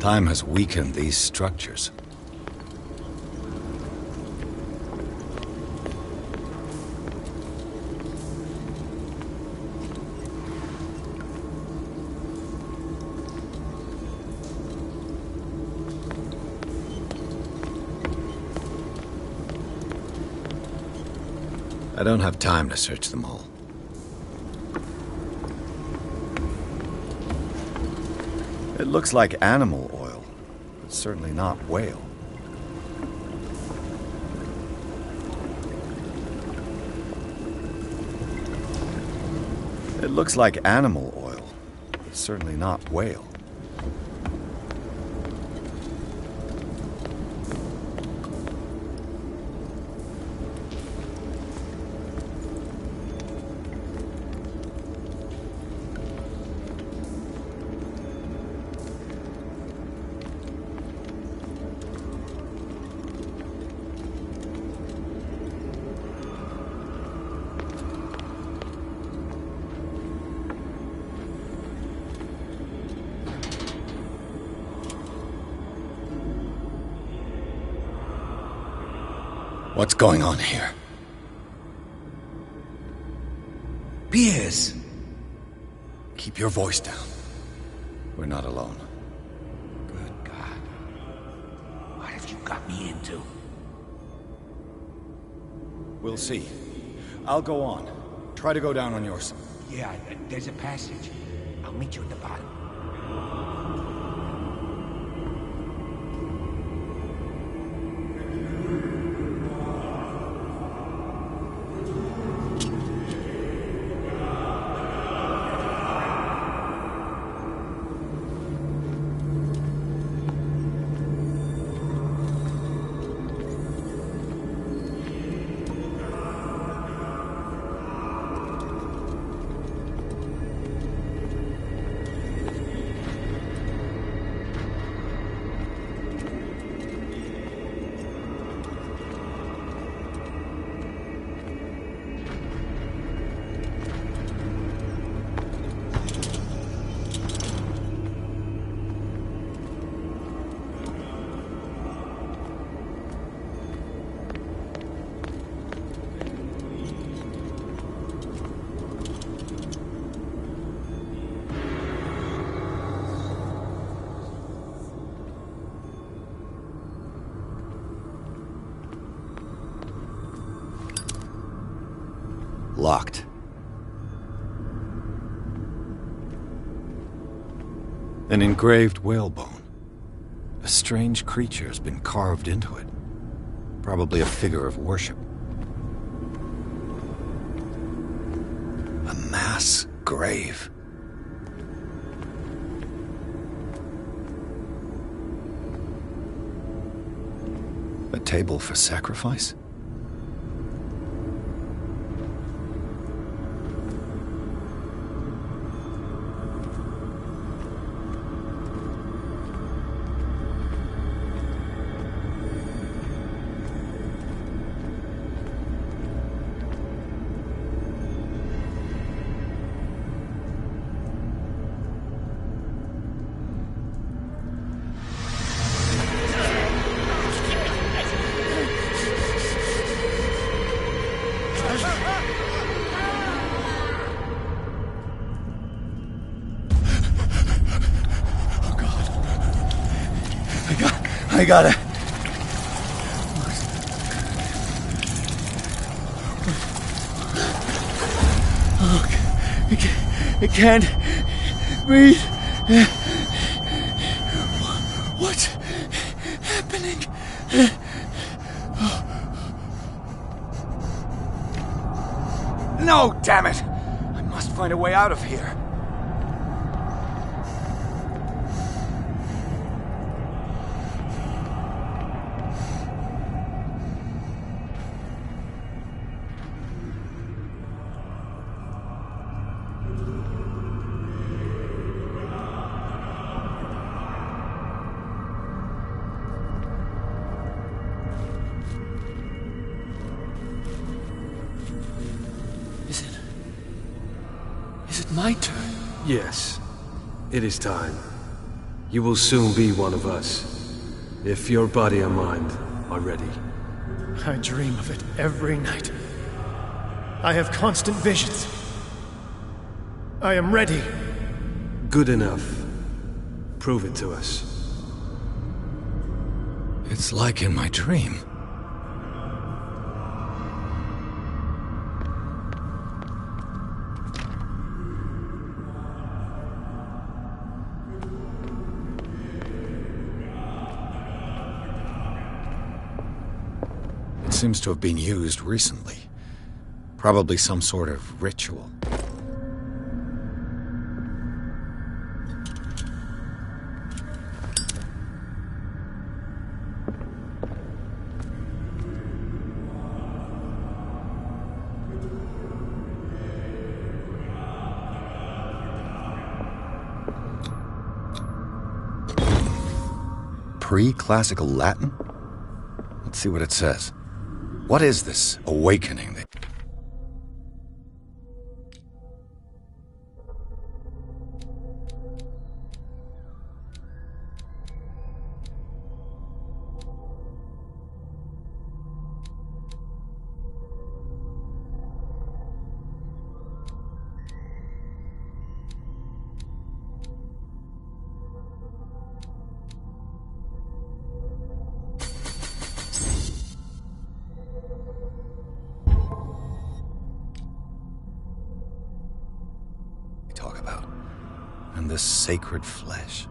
Time has weakened these structures. I don't have time to search them all. It looks like animal oil, but certainly not whale. It looks like animal oil, but certainly not whale. What's going on here? Piers! Keep your voice down. We're not alone. Good God. What have you got me into? We'll see. I'll go on. Try to go down on yours. Yeah, there's a passage. I'll meet you at the bottom. Locked. An engraved whalebone. A strange creature has been carved into it. Probably a figure of worship. A mass grave. A table for sacrifice? I gotta... Oh, I can't breathe. What's happening? No, damn it! I must find a way out of here. Is it my turn? Yes. It is time. You will soon be one of us, if your body and mind are ready. I dream of it every night. I have constant visions. I am ready. Good enough. Prove it to us. It's like in my dream. It seems to have been used recently. Probably some sort of ritual. Pre-classical Latin? Let's see what it says. What is this awakening that... talk about? And this sacred flesh.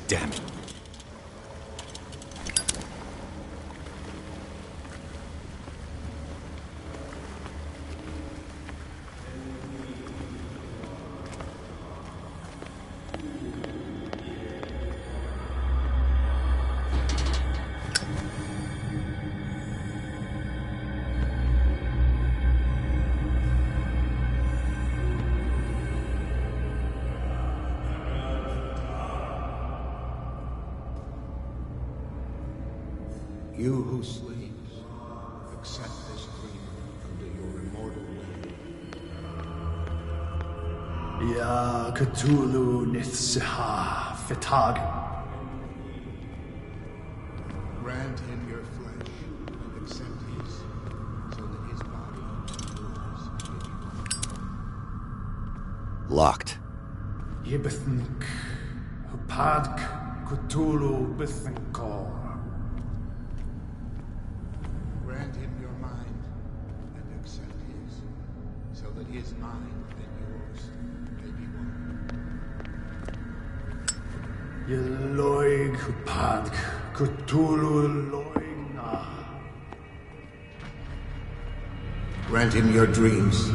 Damn it. You who sleeps, accept this dream under your immortal will. Ya Cthulhu Nithsiha Fitag. Grant him your flesh and accept his, so that his body and yours may be one. Locked. Yibithink Hupadk Cthulhu Bithinkor. Grant him your mind and accept his, so that his mind and yours may be one. Yeloig Hupadk Cthulhu Loigna. Grant him your dreams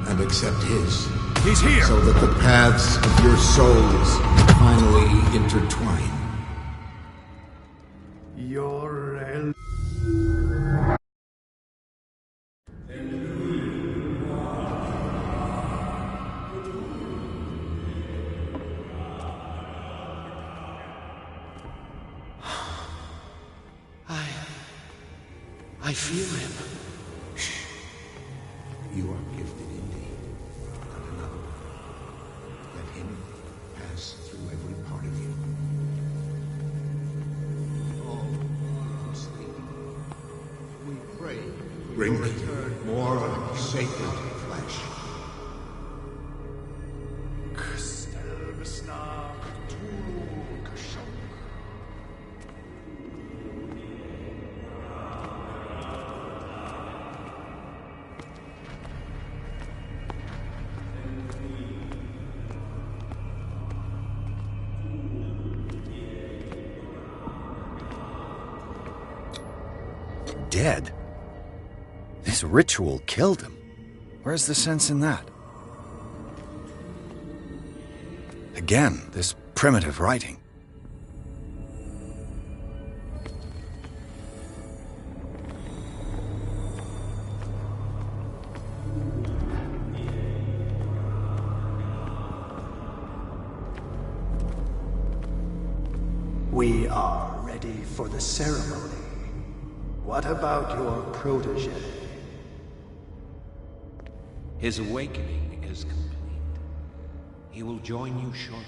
and accept his. He's here! So that the paths of your souls finally intertwine. Your el. I feel him. You are gifted indeed. And another one. Let him pass through every part of you. All who sleep. We pray. Bring me more of sacred flesh. Dead? This ritual killed him. Where's the sense in that? Again, this primitive writing. We are ready for the ceremony. What about your protege? His awakening is complete. He will join you shortly.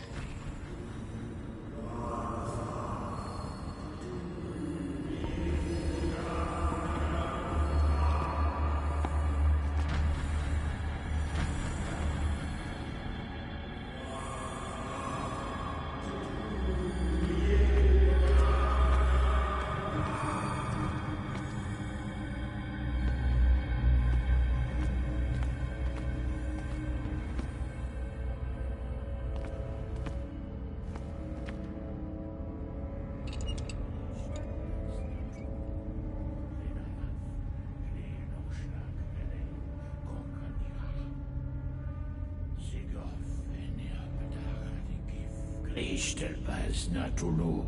Stelbas Natulu,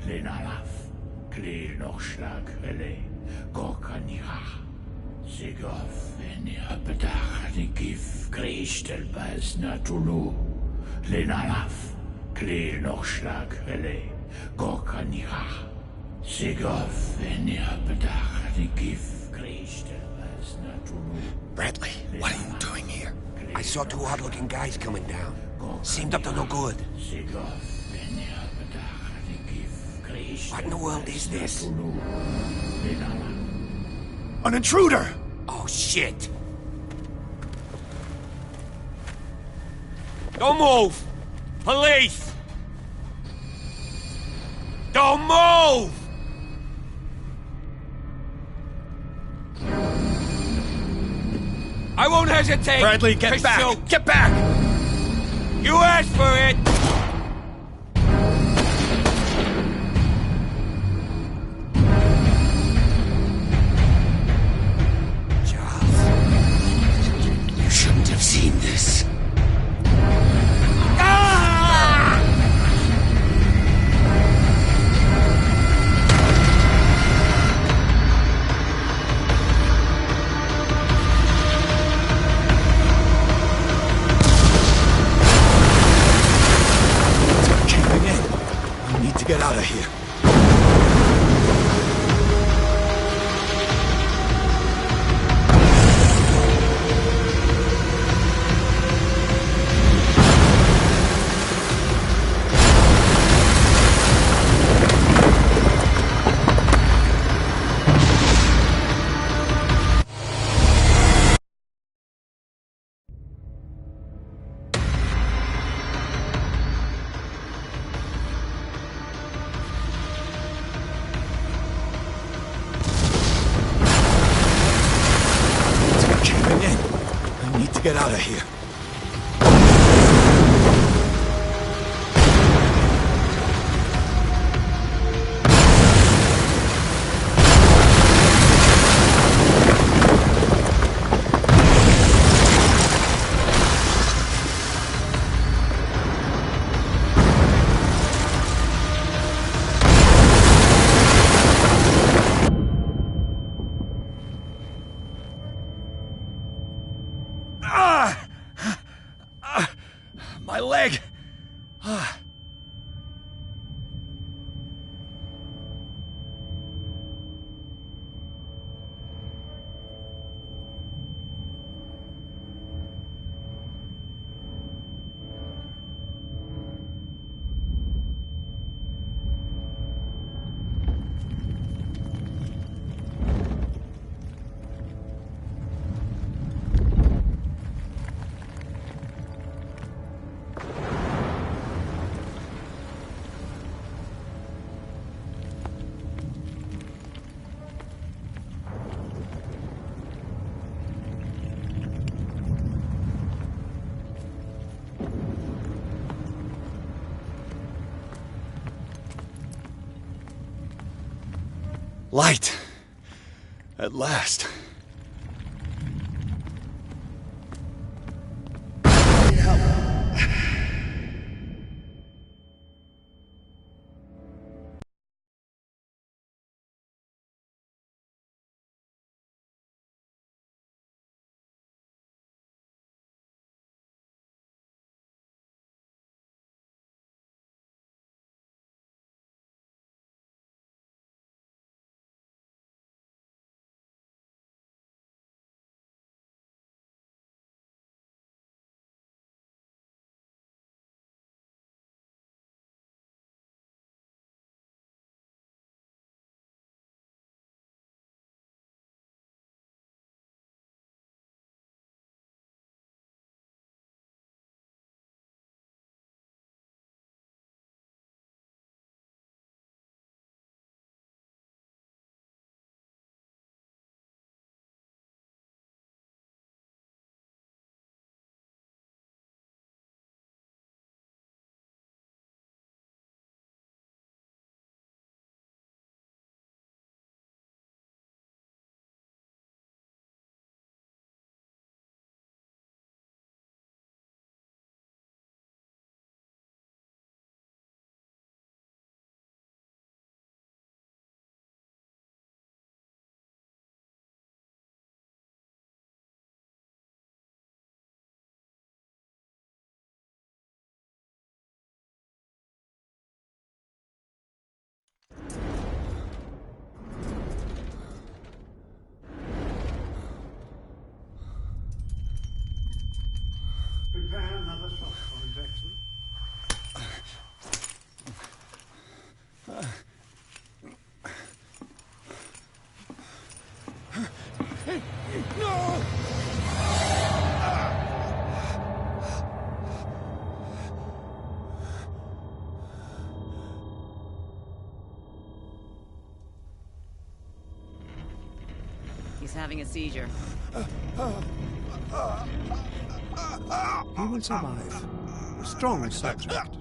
Lenalaf, Kli Nochschlag, Rele, Gorkanira, Sigov, Enia Bedach, Gif, Kristelbas Natulu, Lenalaf, Kli Nochschlag, Rele, Gorkanira, Sigov, Enia Bedach, Gif, Kristelbas Natulu. Bradley, what are you doing here? I saw two odd-looking guys coming down. Seemed up to no good. What in the world is this? An intruder! Oh, shit! Don't move! Police! Don't move! I won't hesitate! Bradley, get back! Shoot. Get back! You asked for it! Charles, you shouldn't have seen this. Get out of here. Get out of here. My leg! Light. At last. Prepare another shot for injection. No! He's having a seizure. He will survive. A strong subject.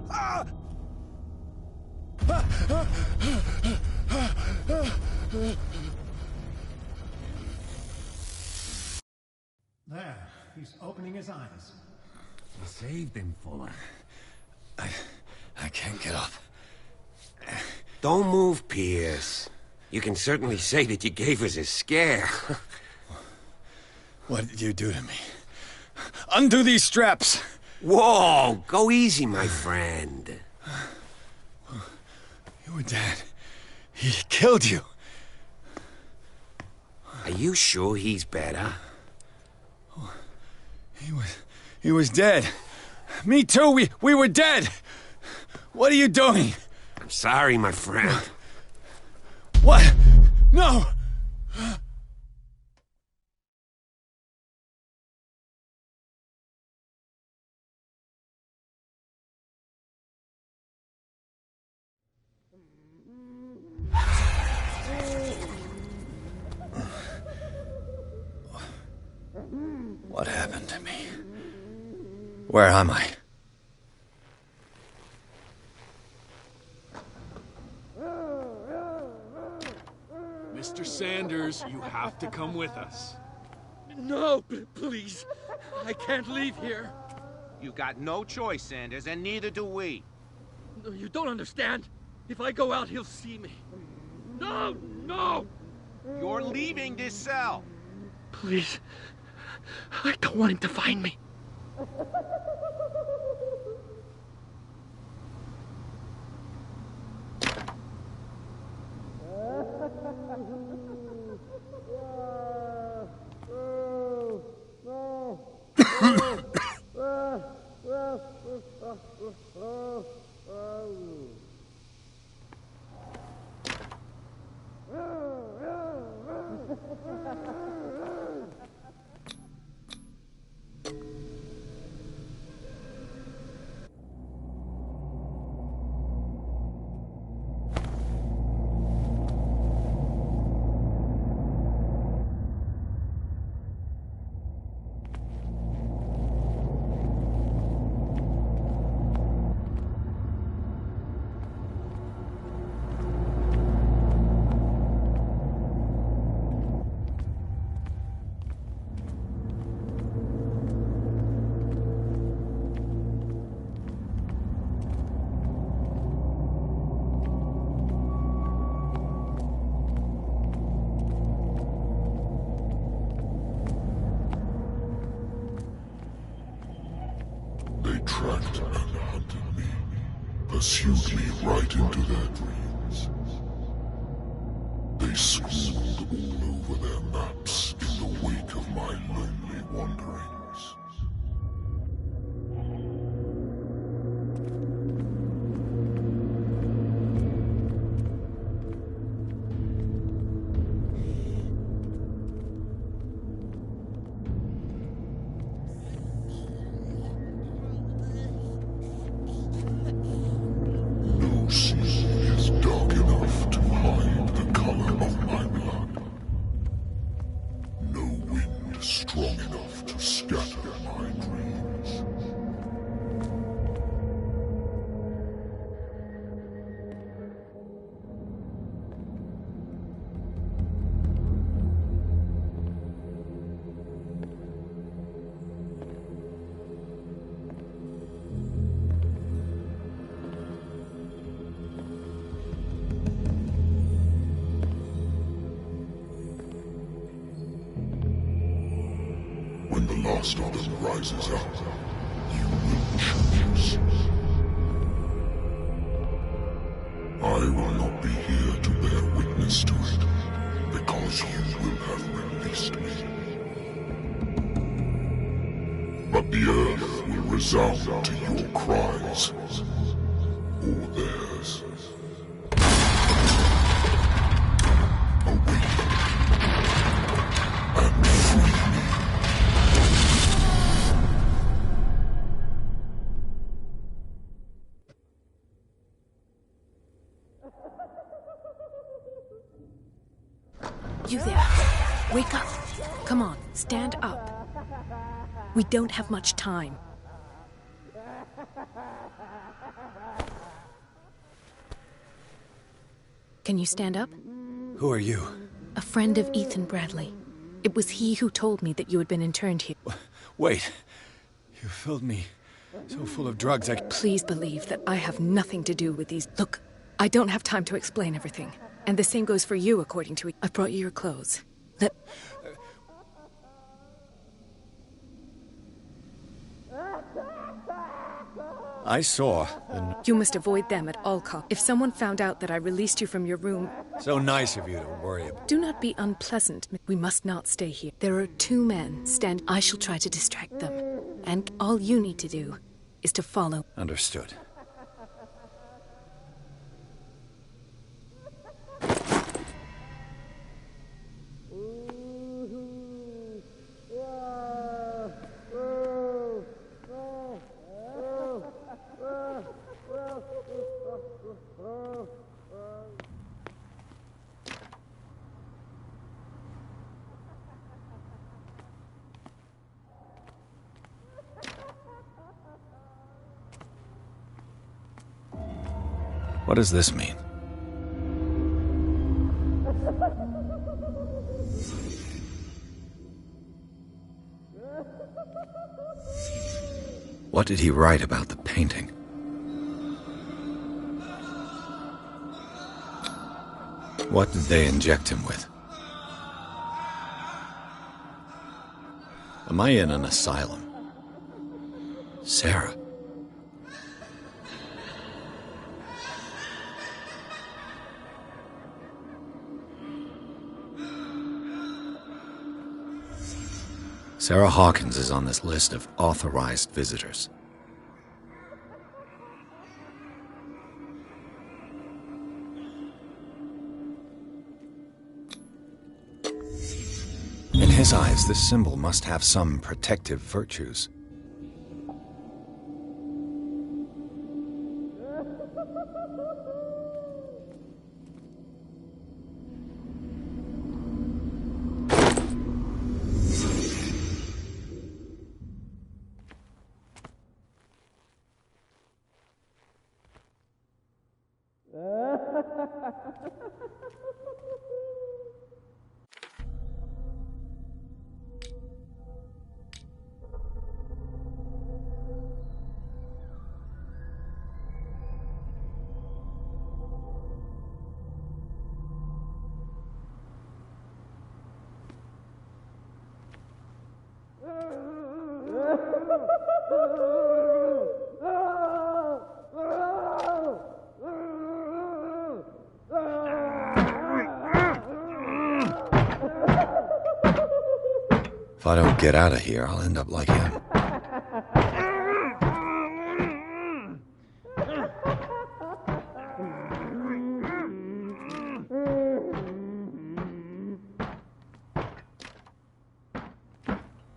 There, he's opening his eyes. You saved him, Fuller. I can't get up. Don't move, Pierce. You can certainly say that you gave us a scare. What did you do to me? Undo these straps! Whoa! Go easy, my friend. You were dead. He killed you. Are you sure he's better? He was dead. Me too, we were dead. What are you doing? I'm sorry, my friend. What? No! What happened to me? Where am I? Mr. Sanders, you have to come with us. No, please. I can't leave here. You got no choice, Sanders, and neither do we. No, you don't understand. If I go out, he'll see me. No, no! You're leaving this cell. Please. I don't want him to find me. tracked and hunted me, pursued me right into their dreams. They scrawled all over their maps in the wake of my lonely wanderings. When the last of them rises up, you will choose. I will not be here to bear witness to it, because you will have released me. But the earth will resound to your cries, or theirs. Awaken and free me. You there. Wake up. Come on, stand up. We don't have much time. Can you stand up? Who are you? A friend of Ethan Bradley. It was he who told me that you had been interned here. Wait. You filled me so full of drugs I... Please believe that I have nothing to do with these... Look, I don't have time to explain everything. And the same goes for you, according to... I've brought you your clothes. Let... I saw... You must avoid them at all costs. If someone found out that I released you from your room... So nice of you to worry about... Do not be unpleasant. We must not stay here. There are 2 men stand... I shall try to distract them. And all you need to do is to follow. Understood. What does this mean? What did he write about the painting? What did they inject him with? Am I in an asylum? Sarah. Sarah Hawkins is on this list of authorized visitors. In his eyes, this symbol must have some protective virtues. If I don't get out of here, I'll end up like him.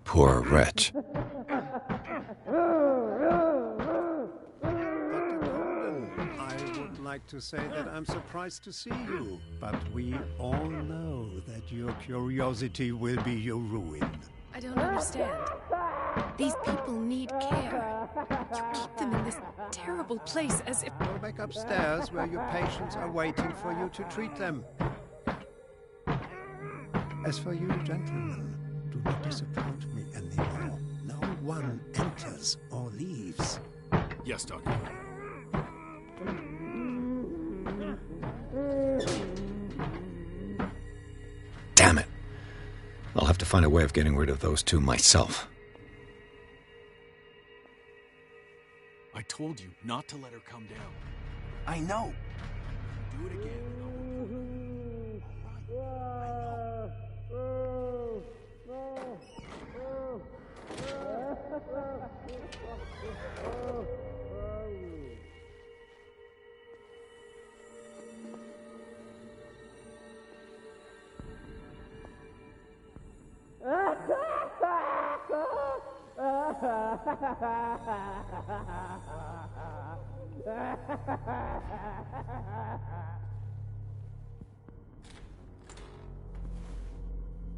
Poor wretch. Like to say that I'm surprised to see you, but we all know that your curiosity will be your ruin. I don't understand. These people need care. You keep them in this terrible place as if... Go back upstairs where your patients are waiting for you to treat them. As for you, gentlemen, do not disappoint me anymore. No one enters or leaves. Yes, Doctor. Damn it. I'll have to find a way of getting rid of those two myself. I told you not to let her come down. I know. Do it again.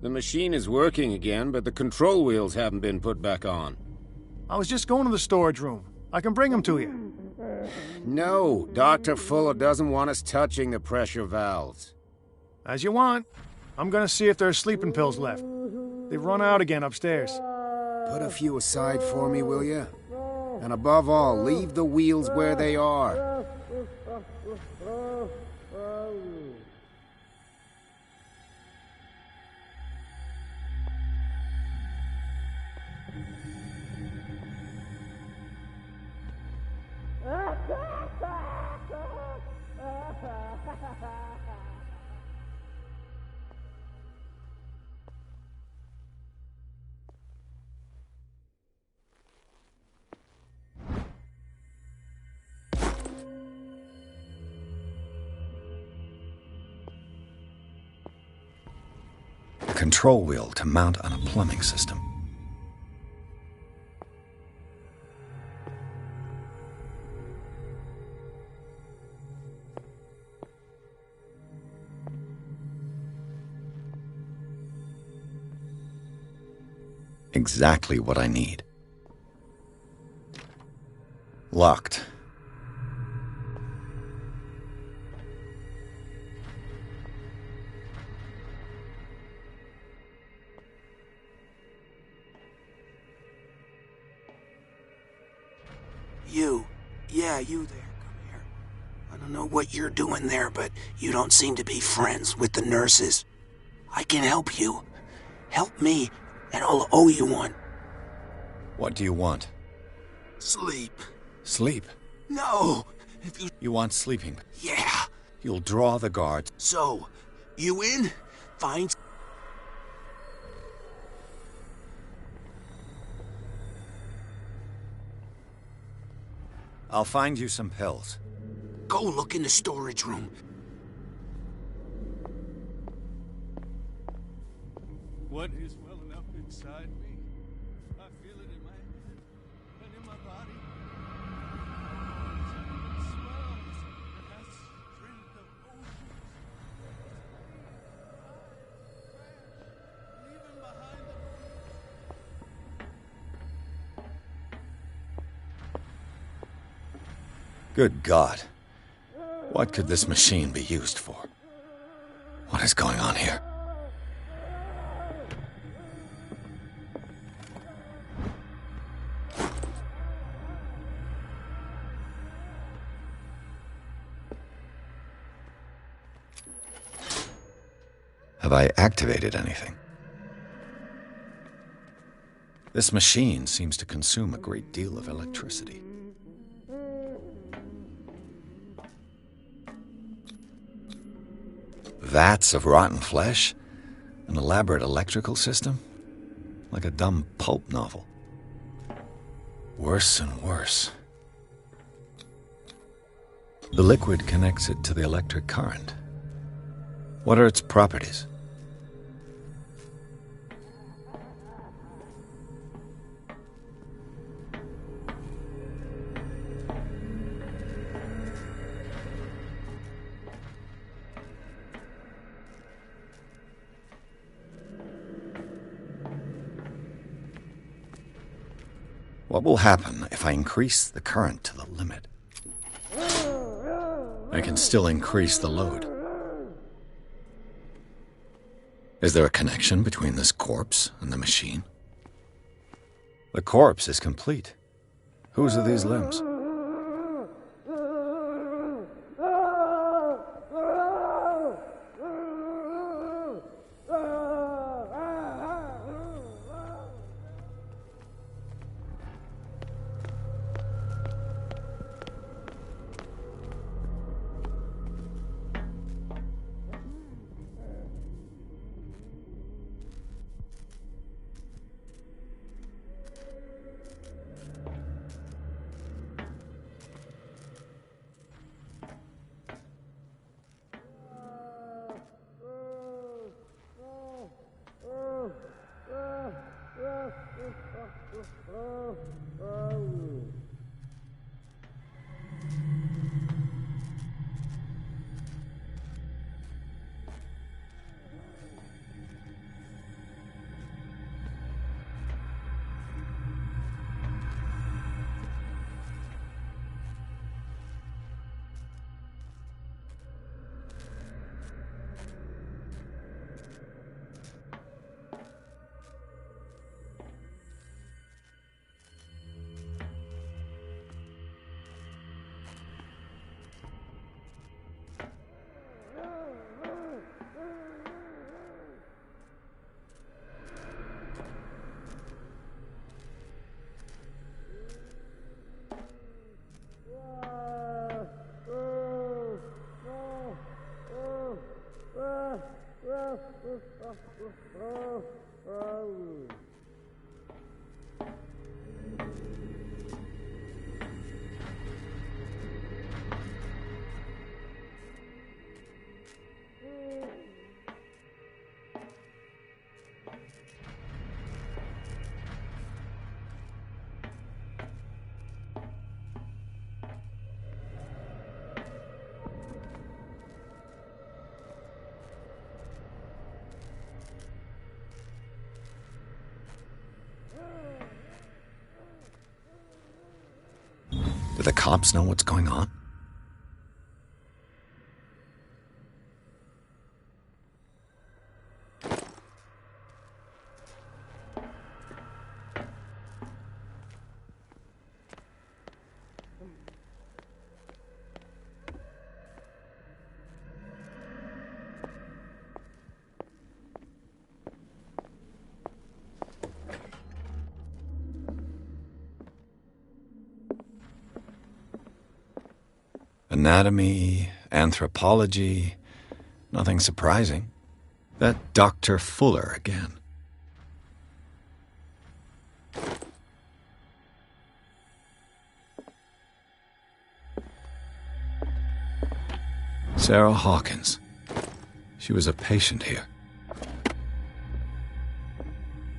The machine is working again, but the control wheels haven't been put back on. I was just going to the storage room. I can bring them to you. No, Dr. Fuller doesn't want us touching the pressure valves. As you want. I'm gonna see if there's sleeping pills left. They've run out again upstairs. Put a few aside for me, will you? And above all, leave the wheels where they are. Control wheel to mount on a plumbing system. Exactly what I need. Locked. You there. Come here. I don't know what you're doing there, but you don't seem to be friends with the nurses. I can help you. Help me, and I'll owe you one. What do you want? Sleep. Sleep? No! You want sleeping? Yeah. You'll draw the guards. So, you in? Fine. I'll find you some pills. Go look in the storage room. What is well enough inside me? I feel it in my head and in my body. It swells and has strength of oceans. Leaving behind Good God. What could this machine be used for? What is going on here? Have I activated anything? This machine seems to consume a great deal of electricity. Vats of rotten flesh? An elaborate electrical system? like a dumb pulp novel. Worse and worse. The liquid connects it to the electric current. What are its properties? What will happen if I increase the current to the limit? I can still increase the load. Is there a connection between this corpse and the machine? The corpse is complete. Whose are these limbs? Do the cops know what's going on? Anatomy, anthropology, nothing surprising. That Dr. Fuller again. Sarah Hawkins. She was a patient here.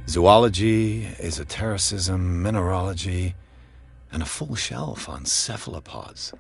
Zoology, esotericism, mineralogy, and a full shelf on cephalopods.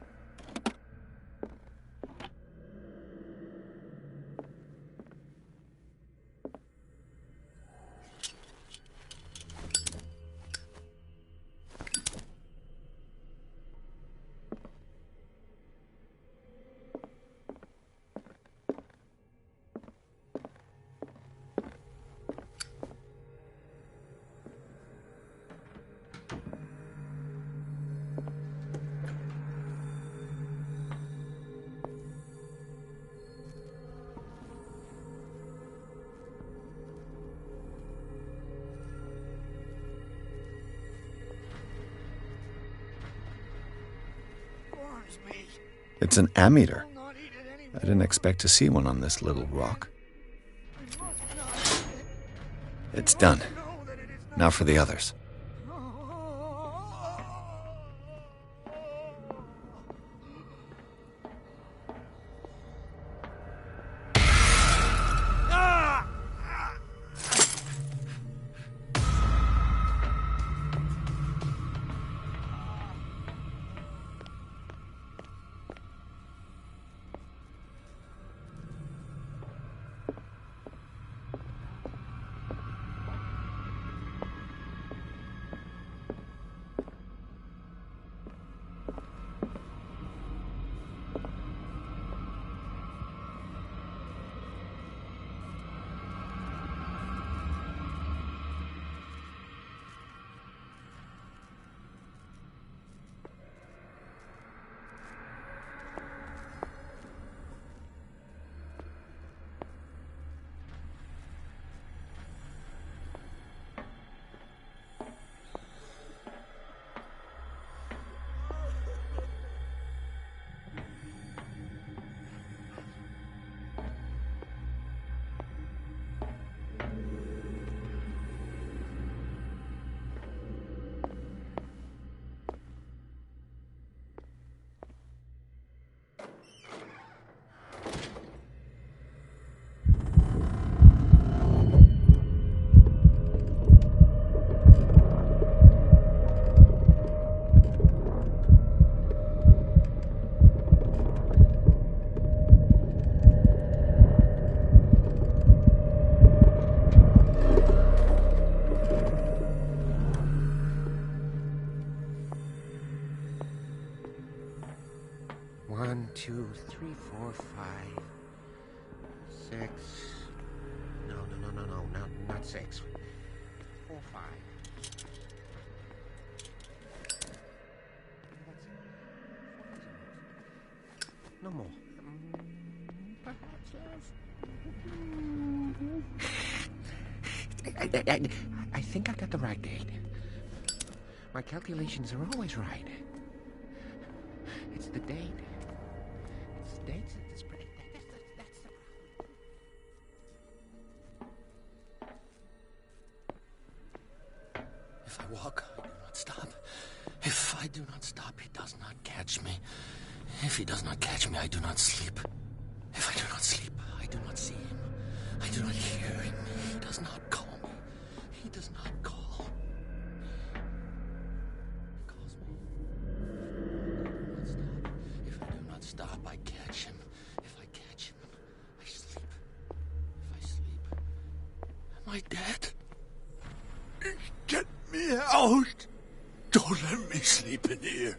It's an ammeter. I didn't expect to see one on this little rock. It's done. Now for the others. One, two, three, four, five, six. No, not six. 4, 5. No more. Perhaps less. I think I got the right date. My calculations are always right. It's the date. It's the dates at this pretty. That's the problem. If I walk, I do not stop. If I do not stop, he does not catch me. If he does not catch me, I do not sleep. If I do not sleep, I do not see him. I do not hear him. He does not call me. He does not call. He calls me. If I do not stop, I catch him. If I catch him, I sleep. If I sleep, am I dead? Get me out! Don't let me sleep in here.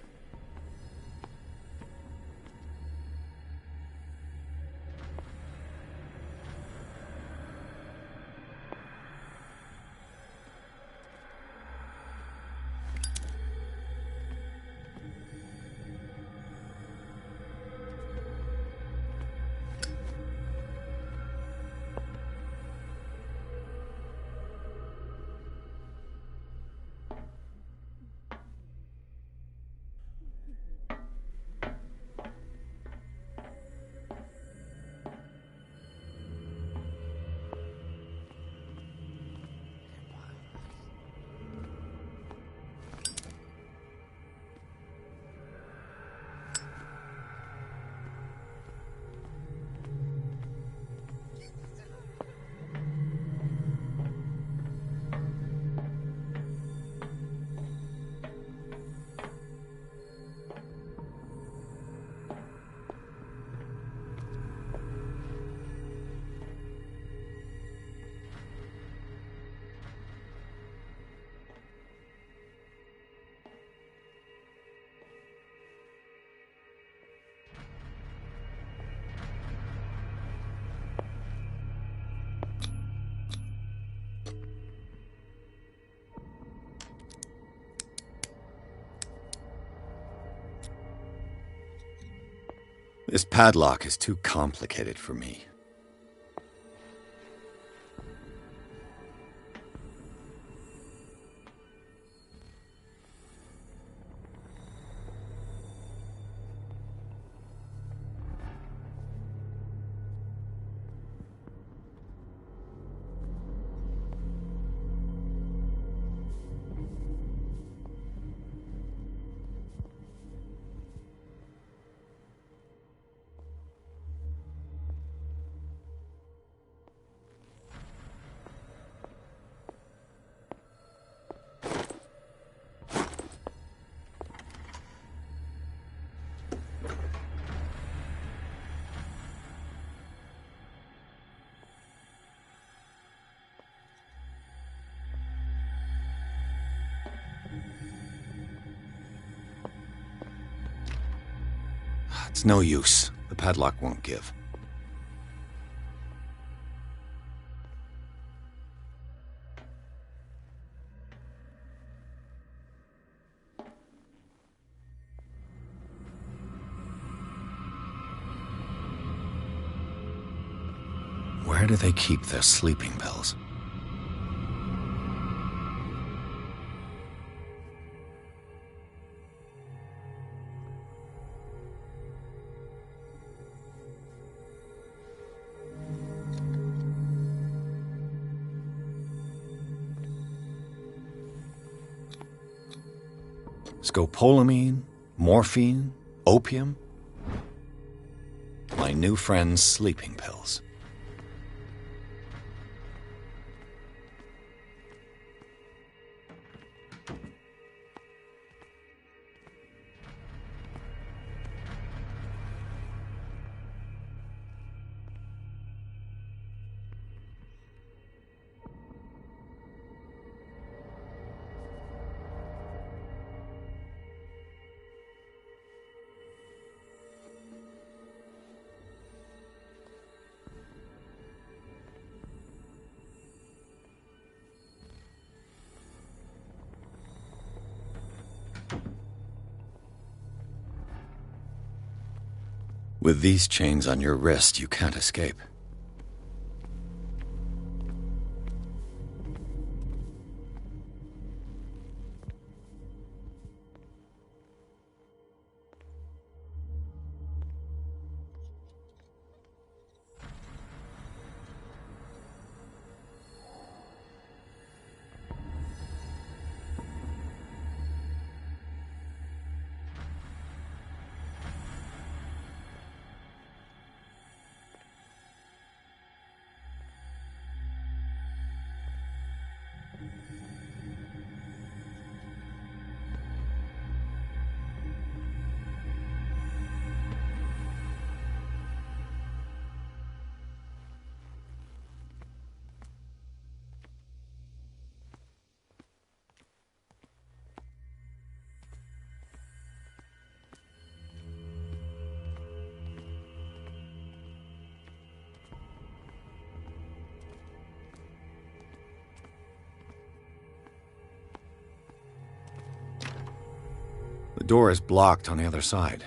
This padlock is too complicated for me. It's no use. The padlock won't give. Where do they keep their sleeping pills? Scopolamine, morphine, opium. My new friend's sleeping pills. With these chains on your wrist, you can't escape. The door is blocked on the other side.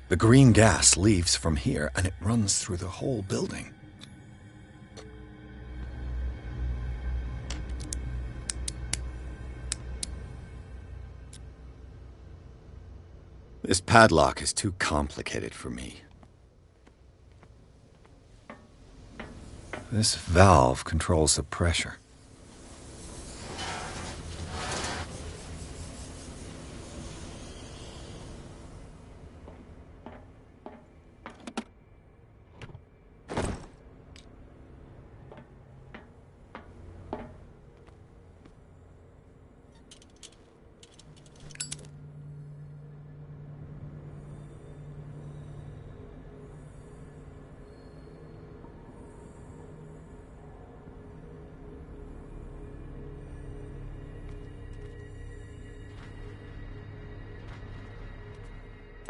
The green gas leaves from here, and it runs through the whole building. This padlock is too complicated for me. This valve controls the pressure.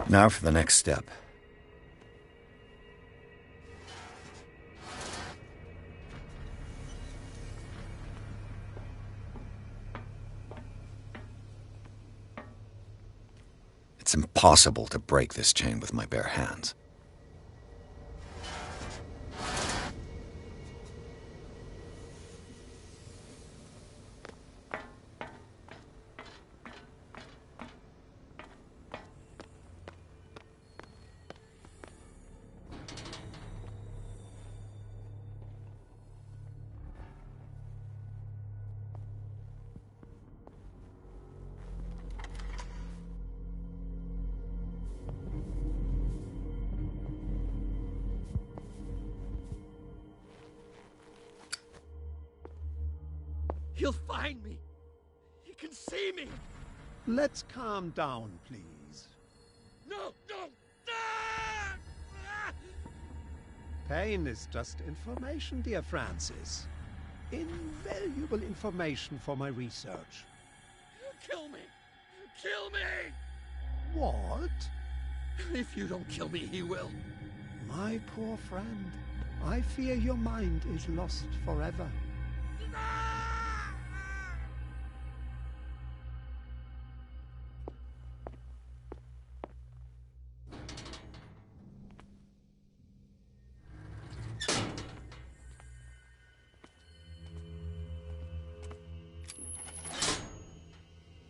Now for the next step. It's impossible to break this chain with my bare hands. He'll find me. He can see me. Let's calm down, please. No, no. Ah! Ah! Pain is just information, dear Francis. Invaluable information for my research. Kill me. Kill me. What? If you don't kill me, he will. My poor friend, I fear your mind is lost forever.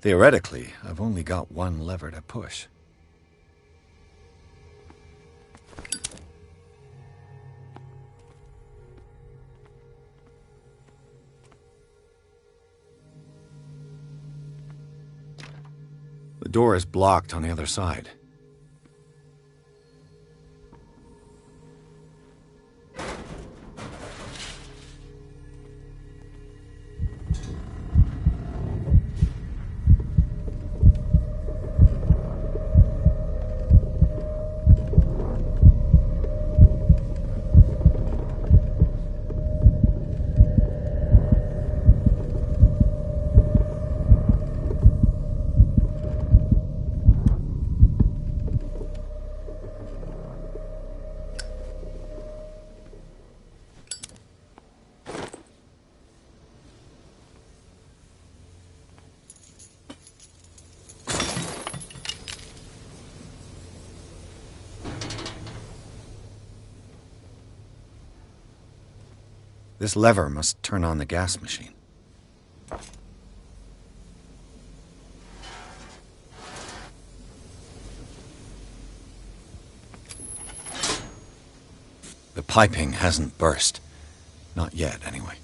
Theoretically, I've only got one lever to push. The door is blocked on the other side. This lever must turn on the gas machine. The piping hasn't burst. Not yet, anyway.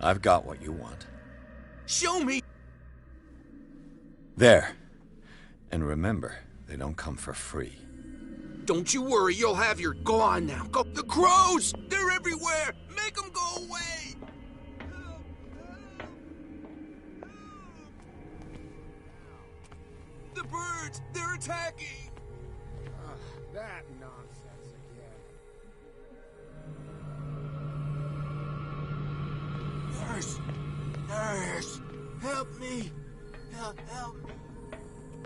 I've got what you want. Show me! There. And remember, they don't come for free. Don't you worry, you'll have your... Go on now. Go. The crows! They're everywhere! Make them go away! the birds! They're attacking! That nonsense again. Nurse! Nurse! Help me! Help me!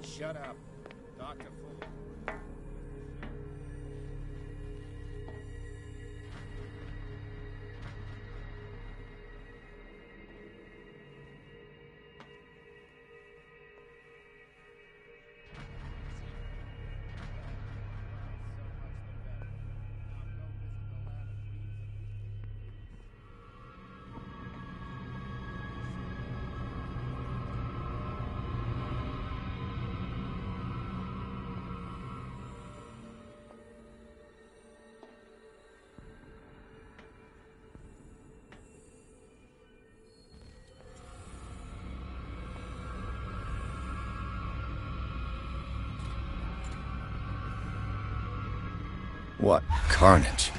Shut up. Dr. Fuller. What carnage.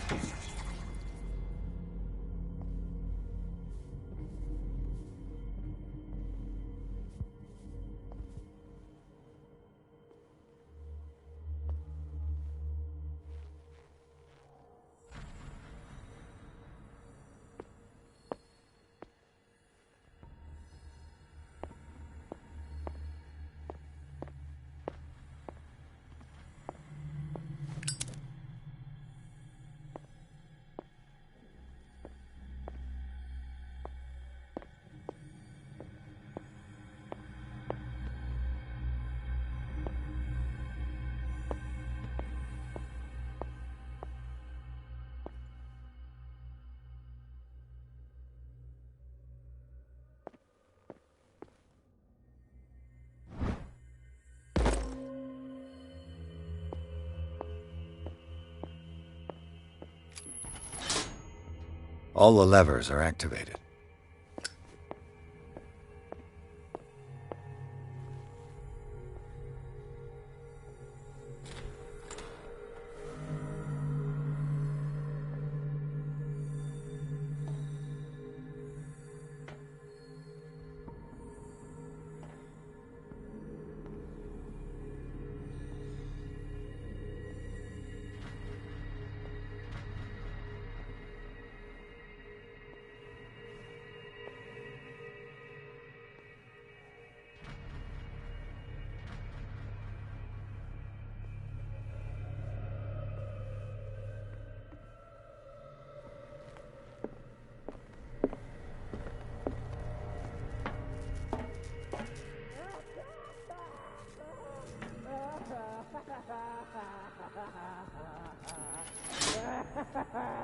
All the levers are activated.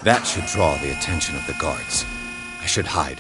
That should draw the attention of the guards. I should hide.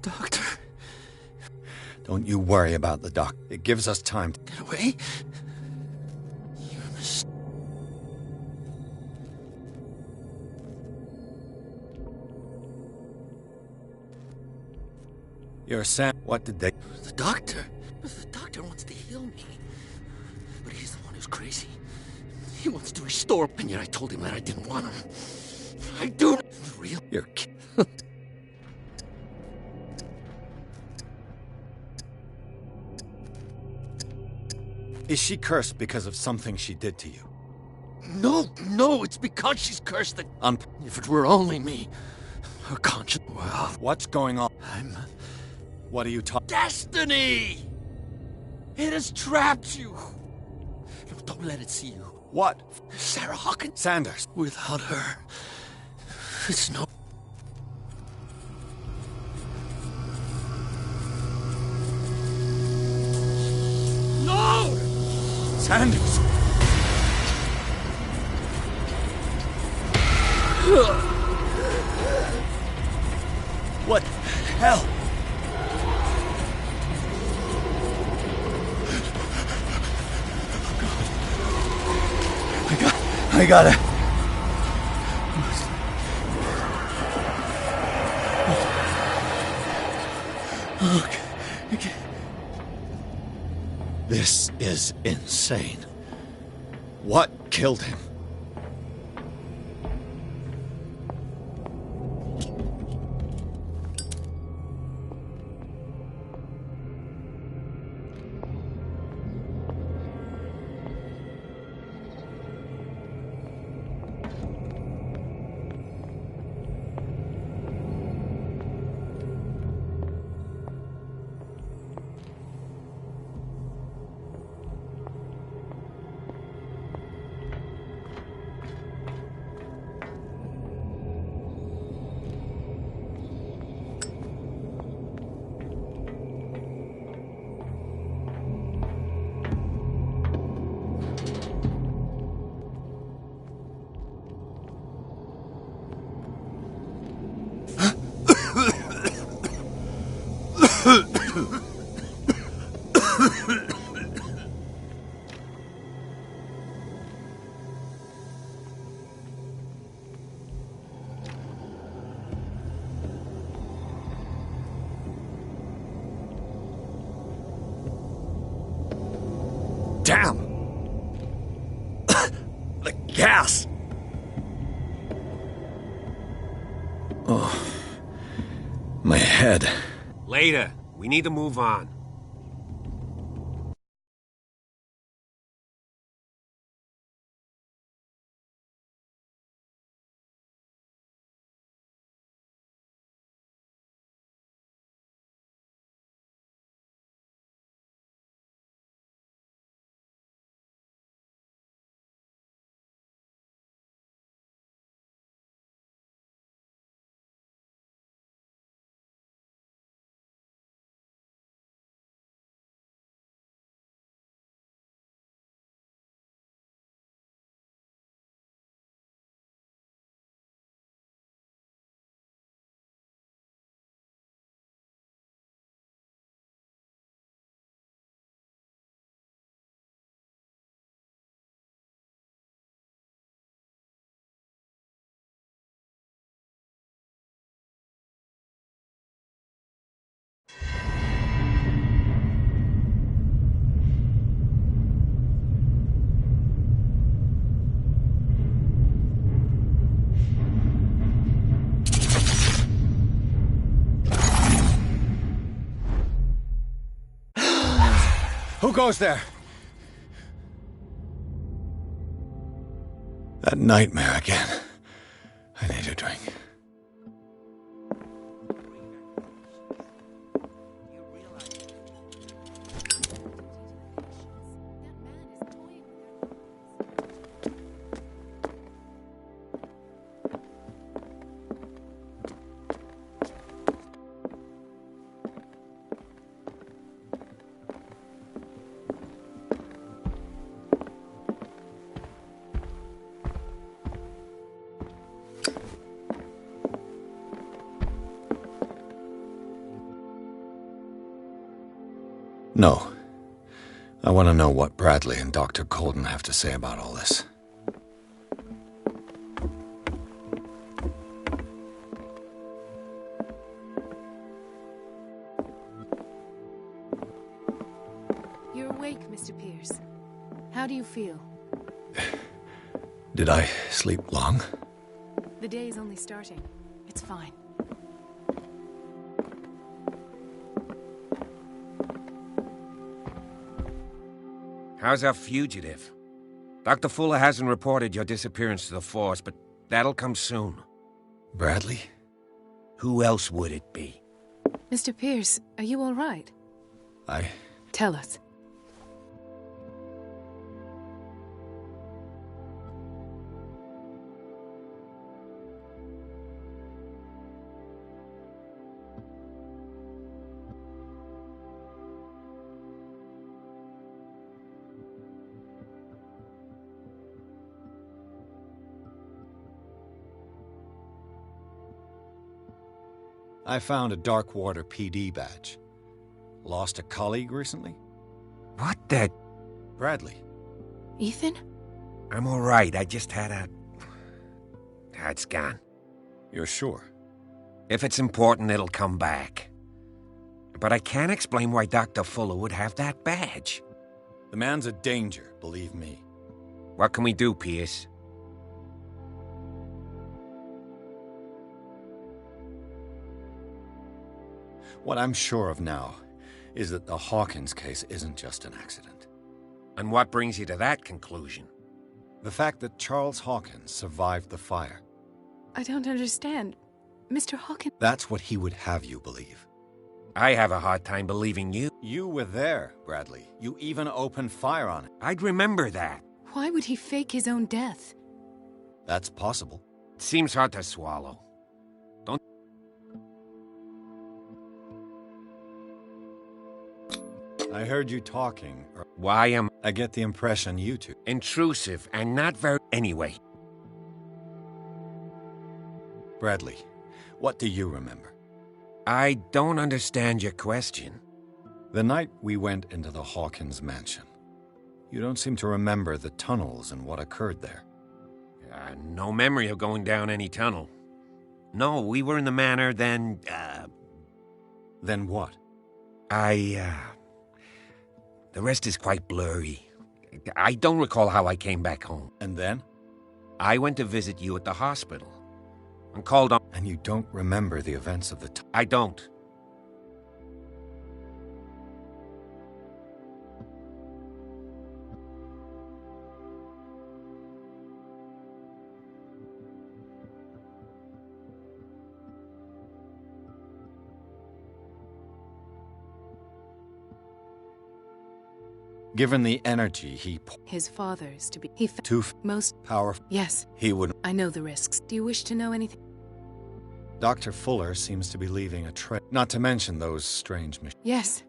Doctor. Don't you worry about the doc. It gives us time to get away. You're a mistake. You're Sam. What did they... The doctor. The doctor wants to heal me. But he's the one who's crazy. He wants to restore, and yet I told him that I didn't want him. I do not... Real... You're... Is she cursed because of something she did to you? No, it's because she's cursed that... If it were only me, her conscience... Well... What's going on? What are you talking... Destiny! It has trapped you. No, don't let it see you. What? Sarah Hawkins. Sanders. Without her, it's no... No! Sanders! What the hell? I gotta... Okay. This is insane. What killed him? Damn! The gas! Oh, my head. Later. We need to move on. Who goes there? That nightmare again. I need a drink. No. I want to know what Bradley and Dr. Colden have to say about all this. You're awake, Mr. Pierce. How do you feel? Did I sleep long? The day is only starting. It's fine. How's our fugitive? Dr. Fuller hasn't reported your disappearance to the Force, but that'll come soon. Bradley? Who else would it be? Mr. Pierce, are you all right? Tell us. I found a Darkwater PD badge. Lost a colleague recently? What the... Bradley. Ethan? I'm all right. I just had a... It's gone. You're sure? If it's important, it'll come back. But I can't explain why Dr. Fuller would have that badge. The man's a danger, believe me. What can we do, Pierce? What I'm sure of now is that the Hawkins case isn't just an accident. And what brings you to that conclusion? The fact that Charles Hawkins survived the fire. I don't understand. Mr. Hawkins... That's what he would have you believe. I have a hard time believing you. You were there, Bradley. You even opened fire on it. I'd remember that. Why would he fake his own death? That's possible. It seems hard to swallow. Don't... I heard you talking. Why am... I get the impression you two... Intrusive and not very... Anyway. Bradley, what do you remember? I don't understand your question. The night we went into the Hawkins mansion. You don't seem to remember the tunnels and what occurred there. No memory of going down any tunnel. No, we were in the manor, then, Then what? The rest is quite blurry. I don't recall how I came back home. And then? I went to visit you at the hospital. And called on... And you don't remember the events of the I don't. Given the energy he... His father's to be... most... powerful. Yes. He would... I know the risks. Do you wish to know anything? Dr. Fuller seems to be leaving a trail. Not to mention those strange missions. Yes.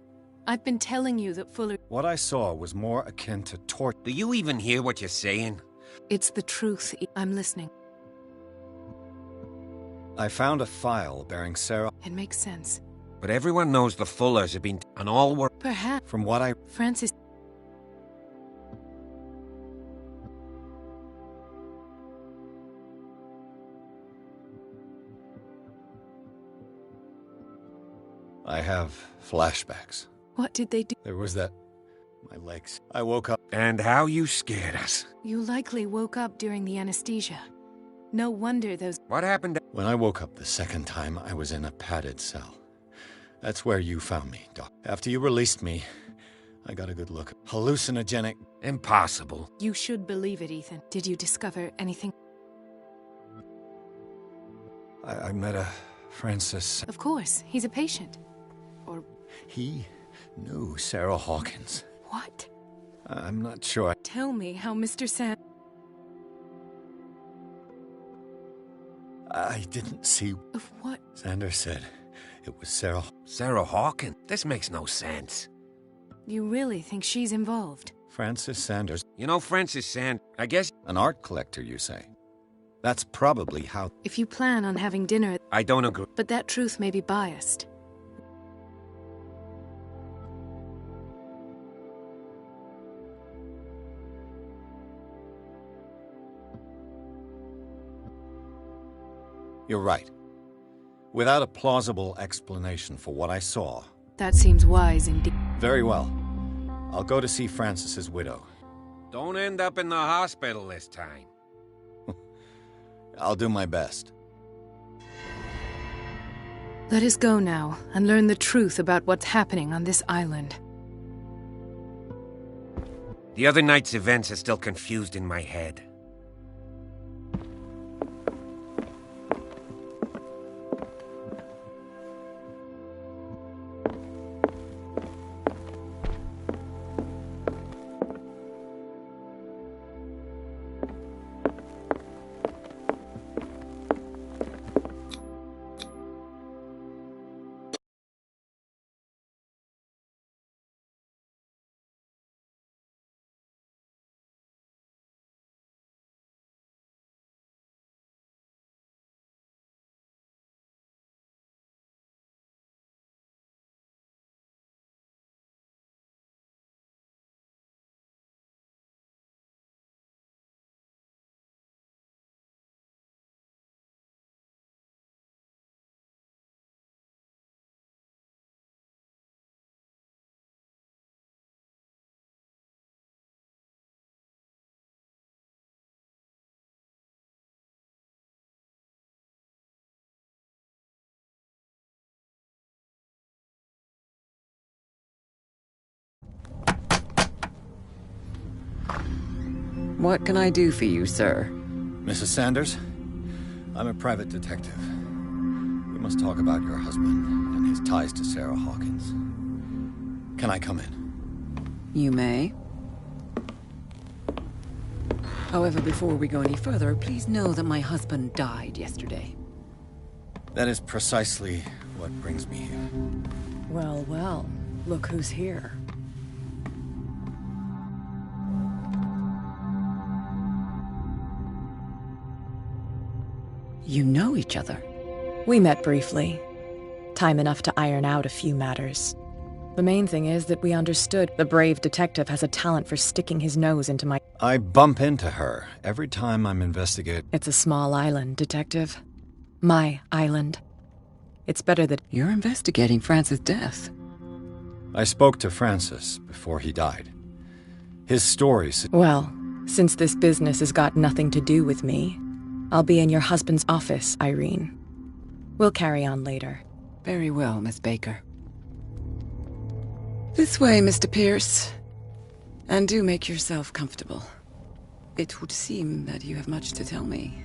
I've been telling you that Fuller... What I saw was more akin to torture. Do you even hear what you're saying? It's the truth. I'm listening. I found a file bearing Sarah... It makes sense. But everyone knows the Fullers have been... And all were... Perhaps... From what I... Francis... I have flashbacks. What did they do? There was that... My legs. I woke up... And how you scared us. You likely woke up during the anesthesia. No wonder those... What happened? When I woke up the second time, I was in a padded cell. That's where you found me, Doc. After you released me, I got a good look. Hallucinogenic... Impossible. You should believe it, Ethan. Did you discover anything? I met a Francis... Of course. He's a patient. Or... He knew Sarah Hawkins. What? I'm not sure. Tell me how Mr. Sam... I didn't see... Of what? Sanders said it was Sarah... Sarah Hawkins? This makes no sense. You really think she's involved? Francis Sanders... You know Francis I guess... An art collector, you say? That's probably how... If you plan on having dinner... I don't agree. But that truth may be biased. You're right. Without a plausible explanation for what I saw... That seems wise indeed. Very well. I'll go to see Francis's widow. Don't end up in the hospital this time. I'll do my best. Let us go now and learn the truth about what's happening on this island. The other night's events are still confused in my head. What can I do for you, sir? Mrs. Sanders, I'm a private detective. We must talk about your husband and his ties to Sarah Hawkins. Can I come in? You may. However, before we go any further, please know that my husband died yesterday. That is precisely what brings me here. Well, well, look who's here. You know each other. We met briefly. Time enough to iron out a few matters. The main thing is that we understood the brave detective has a talent for sticking his nose into my... I bump into her every time I'm investigating. It's a small island, detective. My island. It's better that... You're investigating Francis' death. I spoke to Francis before he died. His stories... Well, since this business has got nothing to do with me, I'll be in your husband's office, Irene. We'll carry on later. Very well, Miss Baker. This way, Mr. Pierce. And do make yourself comfortable. It would seem that you have much to tell me.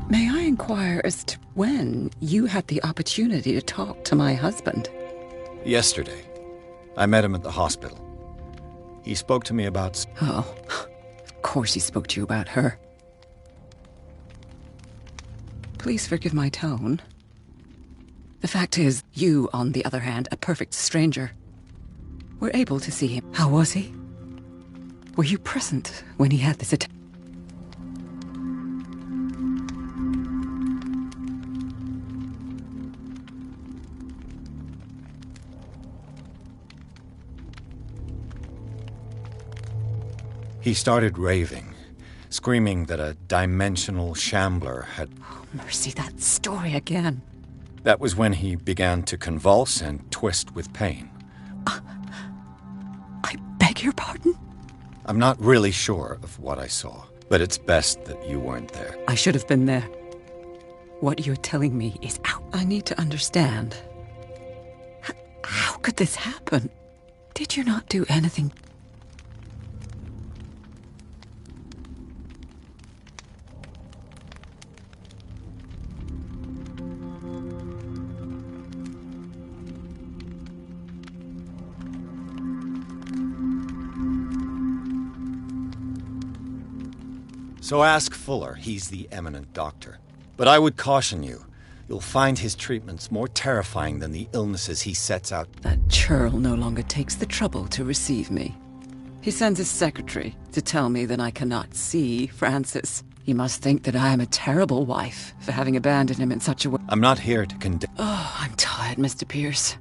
May I inquire as to when you had the opportunity to talk to my husband? Yesterday. I met him at the hospital. He spoke to me about... Oh, of course he spoke to you about her. Please forgive my tone. The fact is, you, on the other hand, a perfect stranger, were able to see him. How was he? Were you present when he had this attack? He started raving, screaming that a dimensional shambler had... Oh, mercy, that story again. That was when he began to convulse and twist with pain. I beg your pardon? I'm not really sure of what I saw, but it's best that you weren't there. I should have been there. What you're telling me is out. I need to understand. How could this happen? Did you not do anything? So ask Fuller, he's the eminent doctor. But I would caution you, you'll find his treatments more terrifying than the illnesses he sets out. That churl no longer takes the trouble to receive me. He sends his secretary to tell me that I cannot see Francis. He must think that I am a terrible wife for having abandoned him in such a way. I'm not here to condemn... Oh, I'm tired, Mr. Pierce.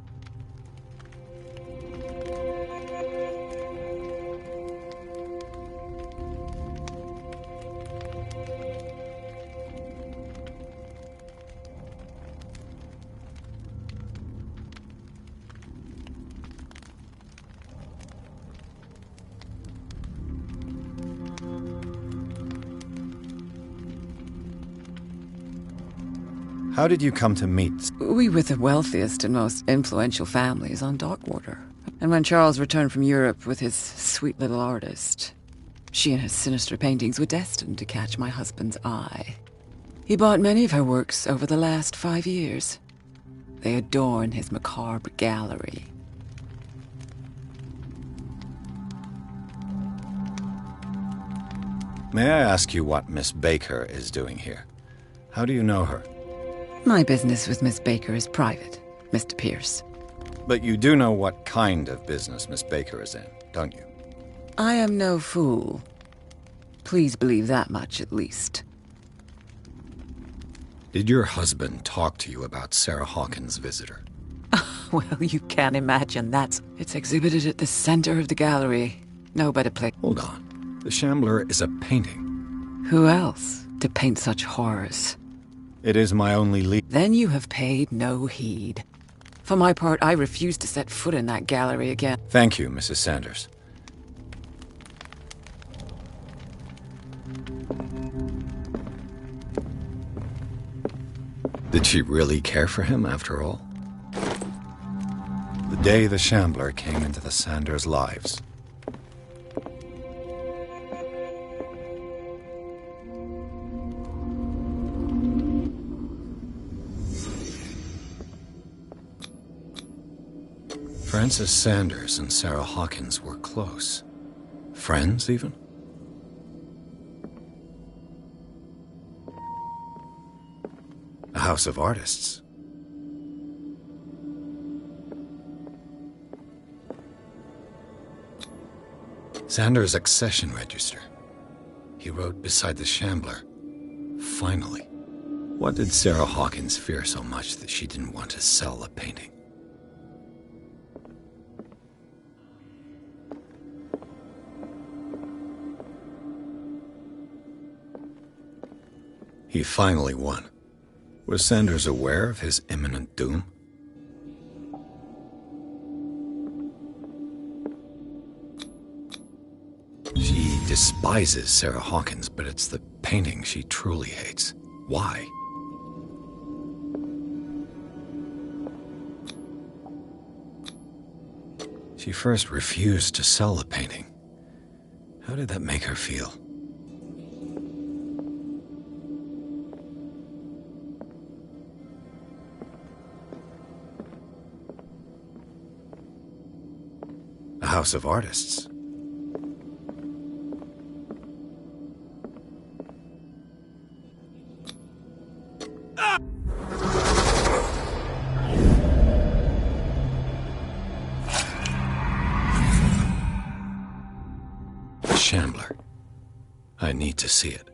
How did you come to meet? We were the wealthiest and most influential families on Darkwater. And when Charles returned from Europe with his sweet little artist, she and her sinister paintings were destined to catch my husband's eye. He bought many of her works over the last 5 years. They adorn his macabre gallery. May I ask you what Miss Baker is doing here? How do you know her? My business with Miss Baker is private, Mr. Pierce. But you do know what kind of business Miss Baker is in, don't you? I am no fool. Please believe that much, at least. Did your husband talk to you about Sarah Hawkins' visitor? Well, you can't imagine that. It's exhibited at the center of the gallery. No better place. Hold on. The Shambler is a painting. Who else to paint such horrors? It is my only lead. Then you have paid no heed. For my part, I refuse to set foot in that gallery again. Thank you, Mrs. Sanders. Did she really care for him, after all? The day the Shambler came into the Sanders' lives. Frances Sanders and Sarah Hawkins were close. Friends, even? A house of artists. Sanders' accession register. He wrote beside the Shambler, "Finally." What did Sarah Hawkins fear so much that she didn't want to sell the painting? He finally won. Was Sanders aware of his imminent doom? She despises Sarah Hawkins, but it's the painting she truly hates. Why? She first refused to sell the painting. How did that make her feel? A house of artists. The Shambler. I need to see it.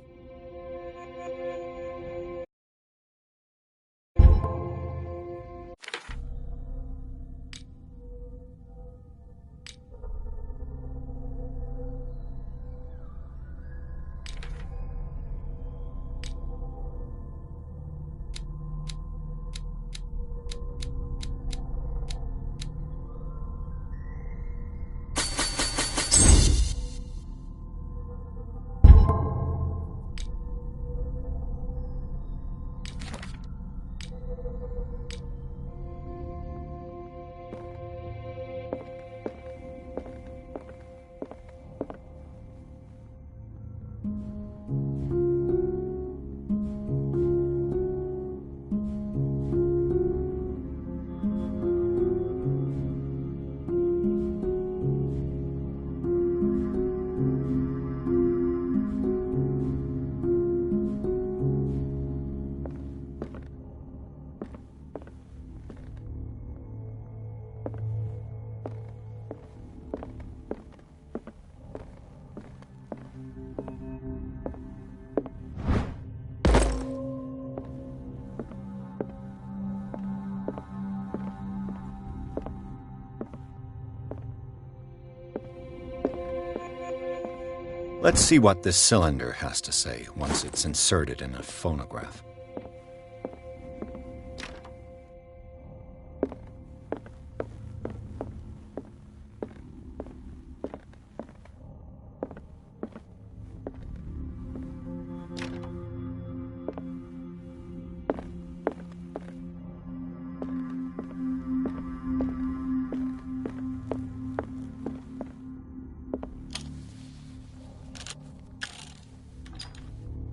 Let's see what this cylinder has to say once it's inserted in a phonograph.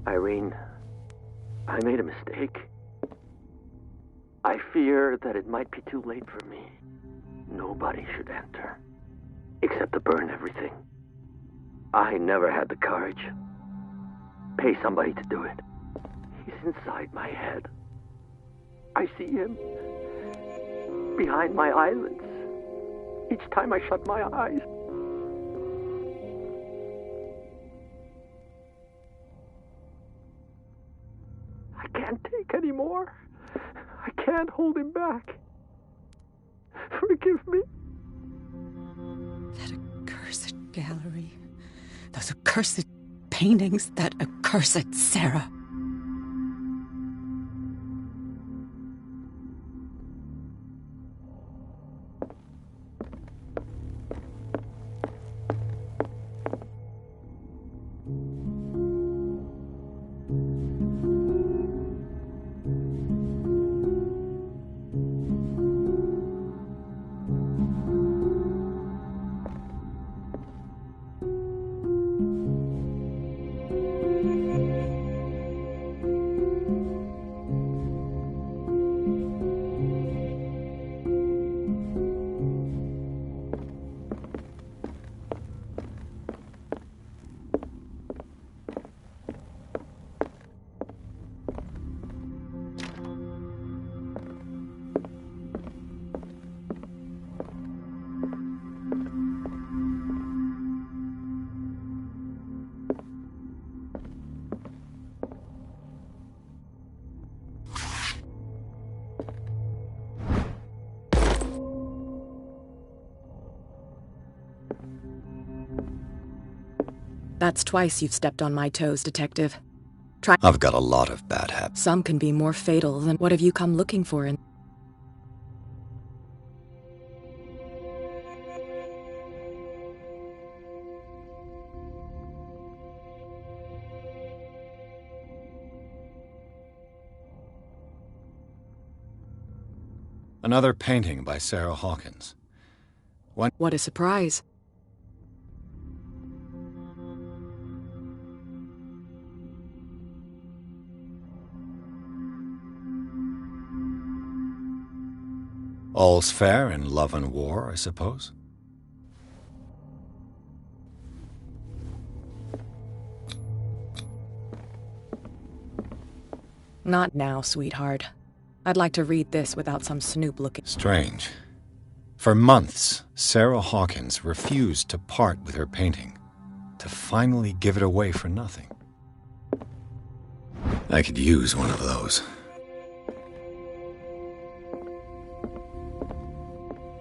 Irene, I made a mistake. I fear that it might be too late for me. Nobody should enter, except to burn everything. I never had the courage. Pay somebody to do it. He's inside my head. I see him behind my eyelids each time I shut my eyes. I can't take any more. I can't hold him back. Forgive me. That accursed gallery. Those accursed paintings. That accursed Sarah. That's twice you've stepped on my toes, Detective. I've got a lot of bad habits. Some can be more fatal than what have you come looking for in... Another painting by Sarah Hawkins. What a surprise. All's fair in love and war, I suppose. Not now, sweetheart. I'd like to read this without some snoop looking... Strange. For months, Sarah Hawkins refused to part with her painting, to finally give it away for nothing. I could use one of those.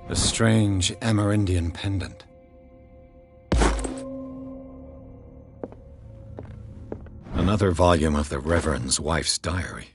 A strange Amerindian pendant. Another volume of the Reverend's wife's diary.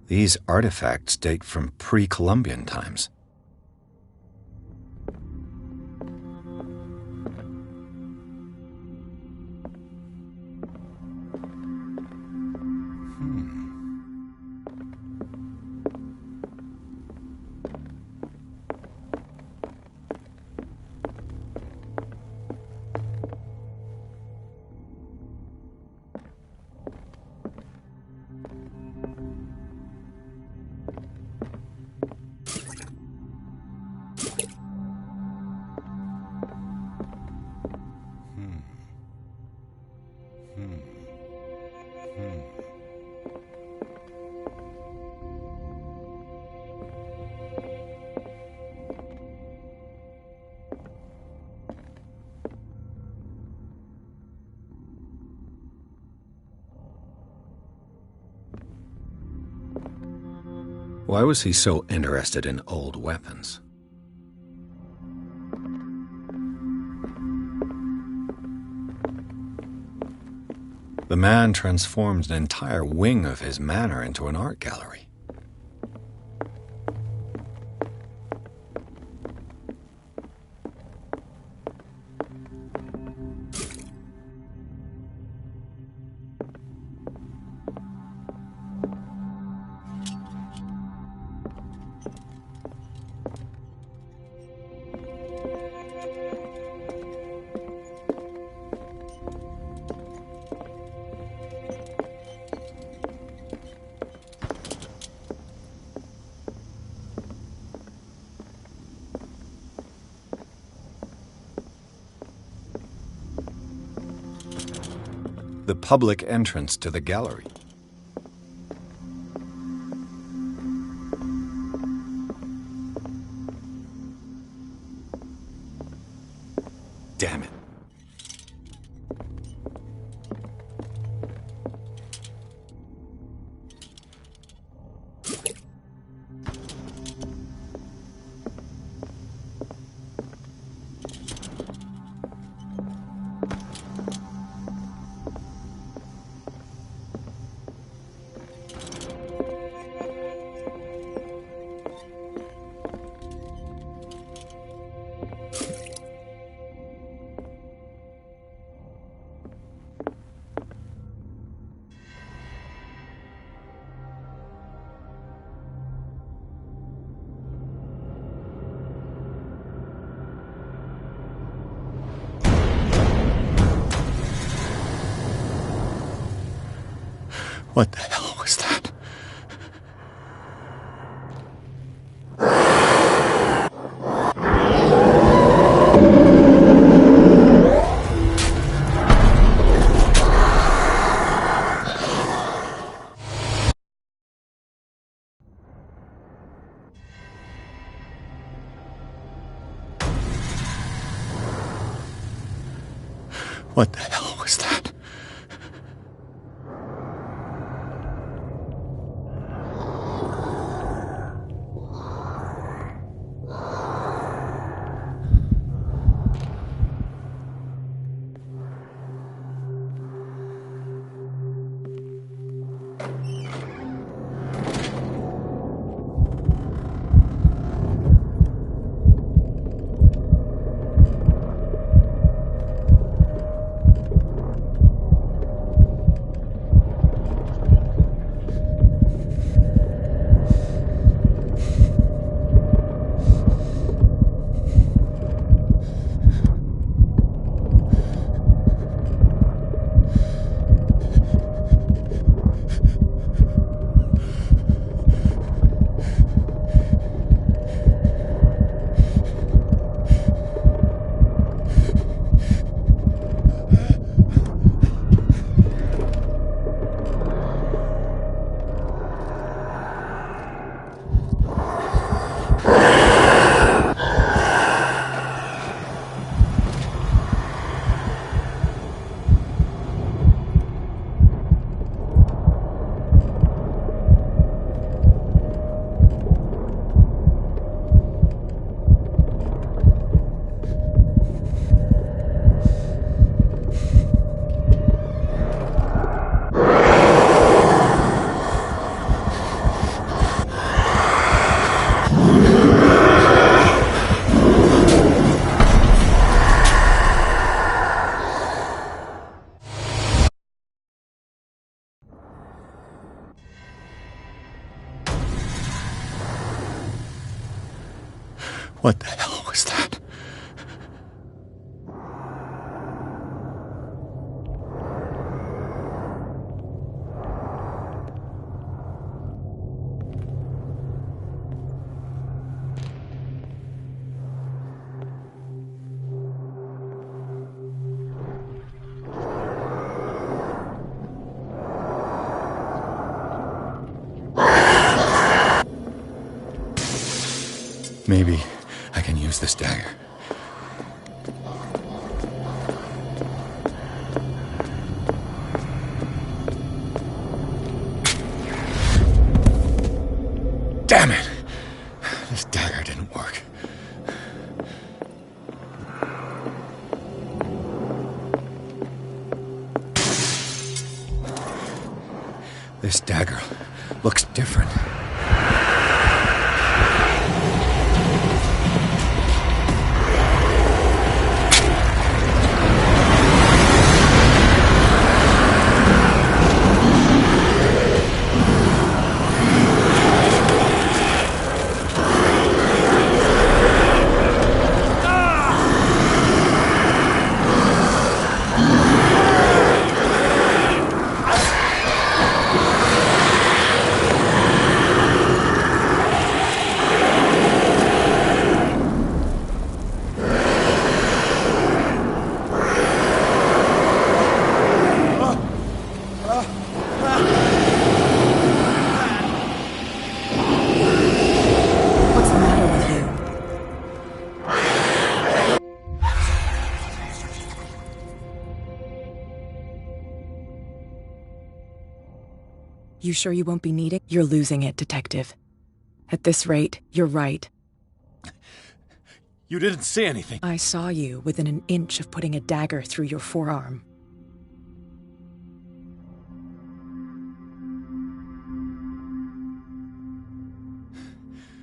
These artifacts date from pre-Columbian times. Why was he so interested in old weapons? The man transformed an entire wing of his manor into an art gallery. The public entrance to the gallery. Damn it. What the hell was that? What the hell was that? What the hell was that? Maybe I can use this dagger. Damn This dagger looks different. You sure you won't be needing? You're losing it, Detective. At this rate, you're right. You didn't see anything. I saw you within an inch of putting a dagger through your forearm.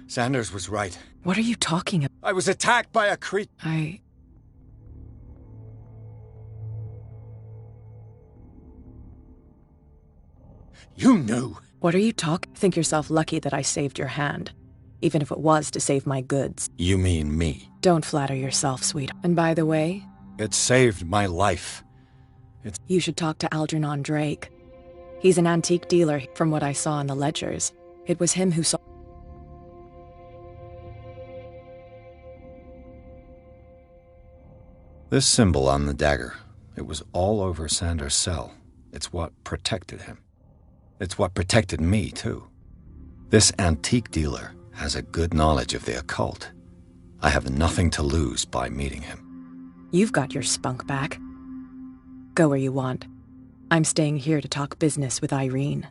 Sanders was right. What are you talking about? I was attacked by a creature. You knew. What are you talking? Think yourself lucky that I saved your hand. Even if it was to save my goods. You mean me? Don't flatter yourself, sweetheart. And by the way... It saved my life. You should talk to Algernon Drake. He's an antique dealer, from what I saw in the ledgers. It was him who saw... This symbol on the dagger, it was all over Sanders' cell. It's what protected him. It's what protected me, too. This antique dealer has a good knowledge of the occult. I have nothing to lose by meeting him. You've got your spunk back. Go where you want. I'm staying here to talk business with Irene.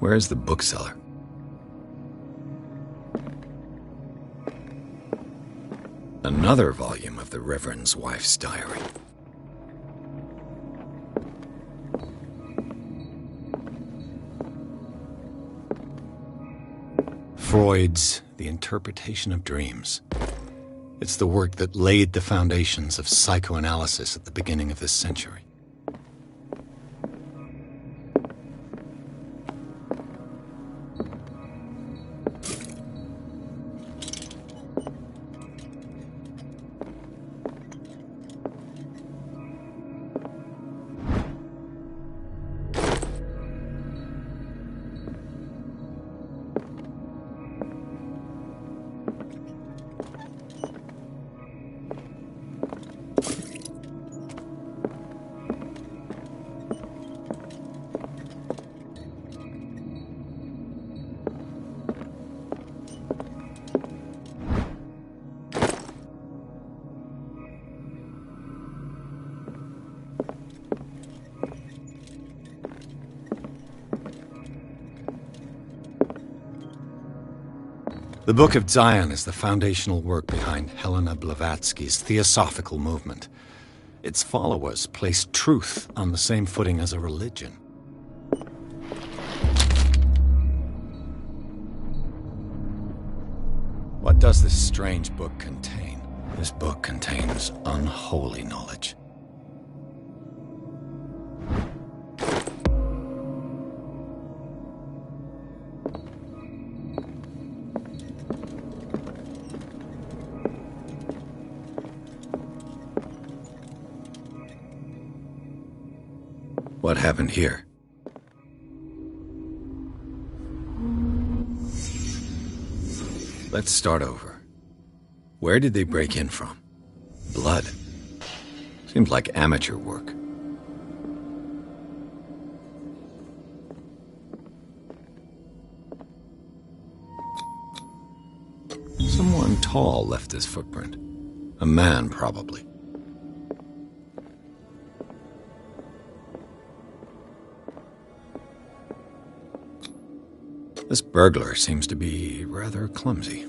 Where's the bookseller? Another volume of the Reverend's wife's diary. Freud's The Interpretation of Dreams. It's the work that laid the foundations of psychoanalysis at the beginning of this century. The Book of Zion is the foundational work behind Helena Blavatsky's Theosophical movement. Its followers place truth on the same footing as a religion. What does this strange book contain? This book contains unholy knowledge. What happened here? Let's start over. Where did they break in from? Blood. Seems like amateur work. Someone tall left this footprint. A man, probably. This burglar seems to be rather clumsy.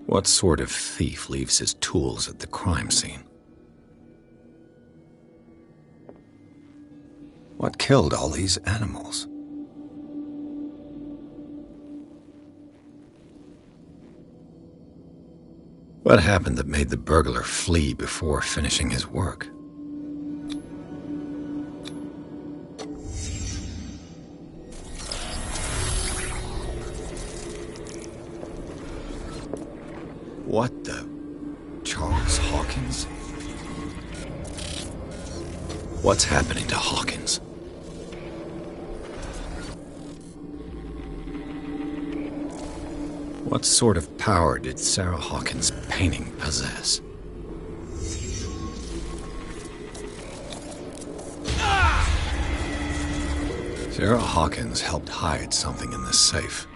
What sort of thief leaves his tools at the crime scene? What killed all these animals? What happened that made the burglar flee before finishing his work? What the... Charles Hawkins? What's happening to Hawkins? What sort of power did Sarah Hawkins' painting possess? Sarah Hawkins helped hide something in this safe.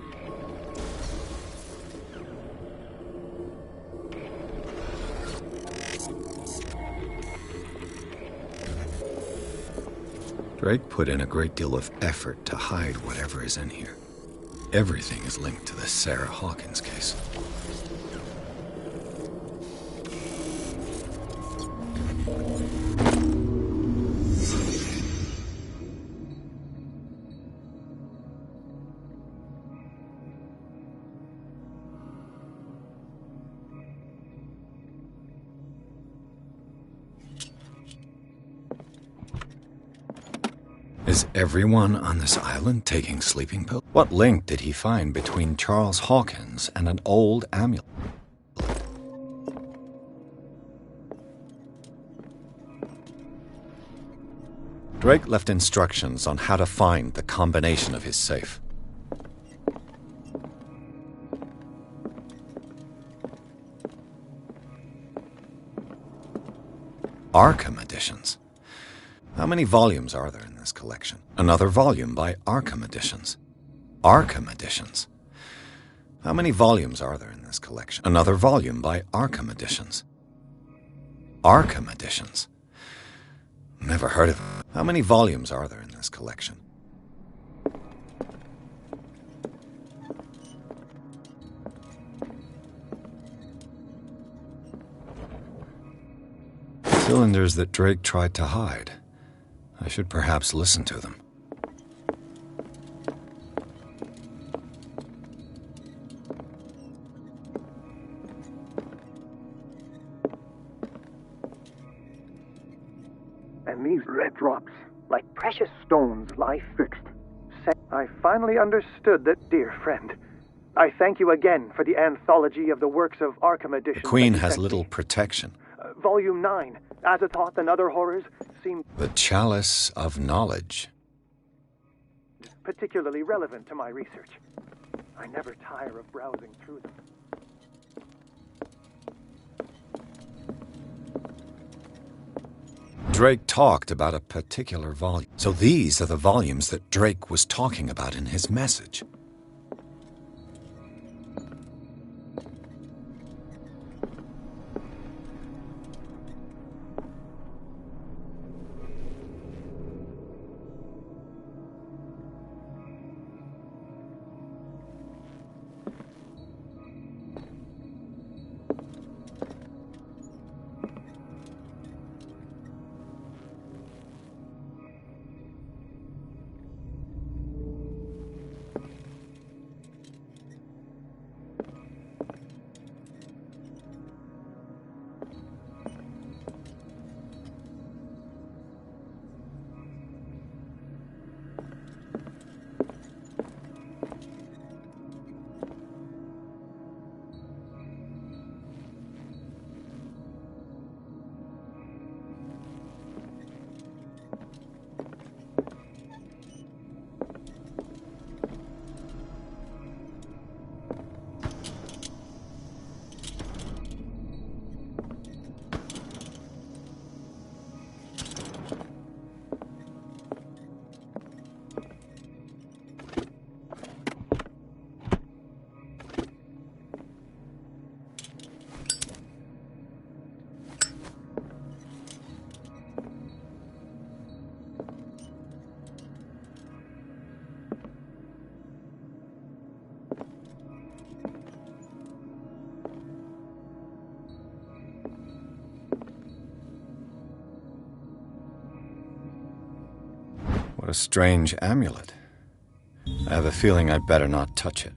Drake put in a great deal of effort to hide whatever is in here. Everything is linked to the Sarah Hawkins case. Is everyone on this island taking sleeping pills? What link did he find between Charles Hawkins and an old amulet? Drake left instructions on how to find the combination of his safe. Arkham editions. How many volumes are there in this collection? Another volume by Arkham Editions. Arkham Editions. How many volumes are there in this collection? Another volume by Arkham Editions. Arkham Editions. Never heard of it. How many volumes are there in this collection? Cylinders that Drake tried to hide. I should perhaps listen to them. And these red drops, like precious stones, lie fixed. I finally understood that, dear friend. I thank you again for the anthology of the works of Arkham Edition. The Queen has little protection. Volume 9, Azathoth and Other Horrors, seem The Chalice of Knowledge. particularly relevant to my research. I never tire of browsing through them. Drake talked about a particular volume. So these are the volumes that Drake was talking about in his message. A strange amulet. I have a feeling I'd better not touch it.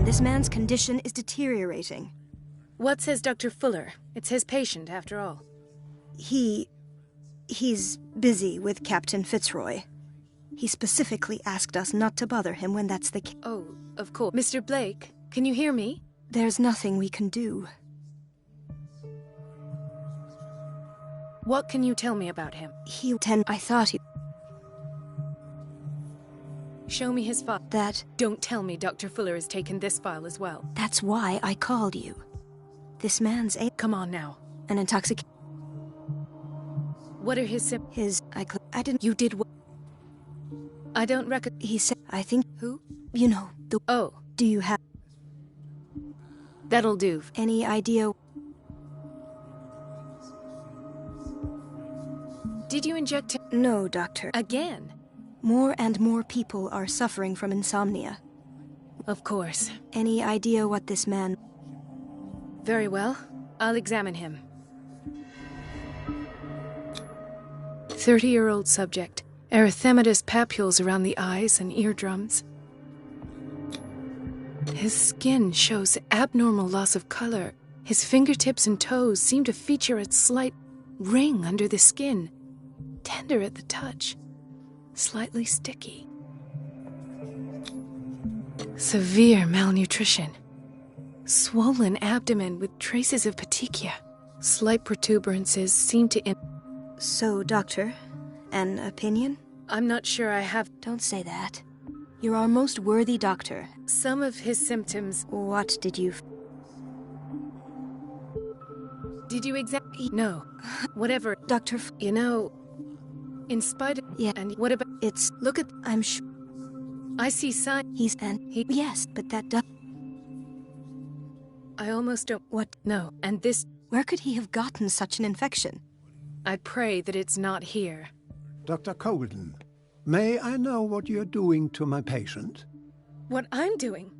This man's condition is deteriorating. What says Dr. Fuller? It's his patient, after all. He's busy with Captain Fitzroy. He specifically asked us not to bother him when that's the case. Oh, of course. Mr. Blake, can you hear me? There's nothing we can do. What can you tell me about him? I thought he... Show me his file. Don't tell me Dr. Fuller has taken this file as well. That's why I called you. This man's a... Come on now. An intoxication. What are his I didn't... You did what? I don't reckon... He said... I think... Who? You know, the... Oh. Do you have... That'll do. Any idea... Did you inject him? No, Doctor. Again? More and more people are suffering from insomnia. Of course. Any idea what this man... Very well. I'll examine him. 30-year-old subject. Erythematous papules around the eyes and eardrums. His skin shows abnormal loss of color. His fingertips and toes seem to feature a slight ring under the skin. Tender at the touch. Slightly sticky. Severe malnutrition. Swollen abdomen with traces of petechia. Slight protuberances seem to So, Doctor, an opinion? I'm not sure I have... Don't say that. You're our most worthy doctor. Some of his symptoms... What did you... Did you No. Whatever. Doctor... You know, in spite of... Yeah. And what about... It's... Look at... I'm sure... I see signs... He's... And... He... Yes, but that does... I almost don't... What? No. And this... Where could he have gotten such an infection? I pray that it's not here. Dr. Colden, may I know what you're doing to my patient? What I'm doing?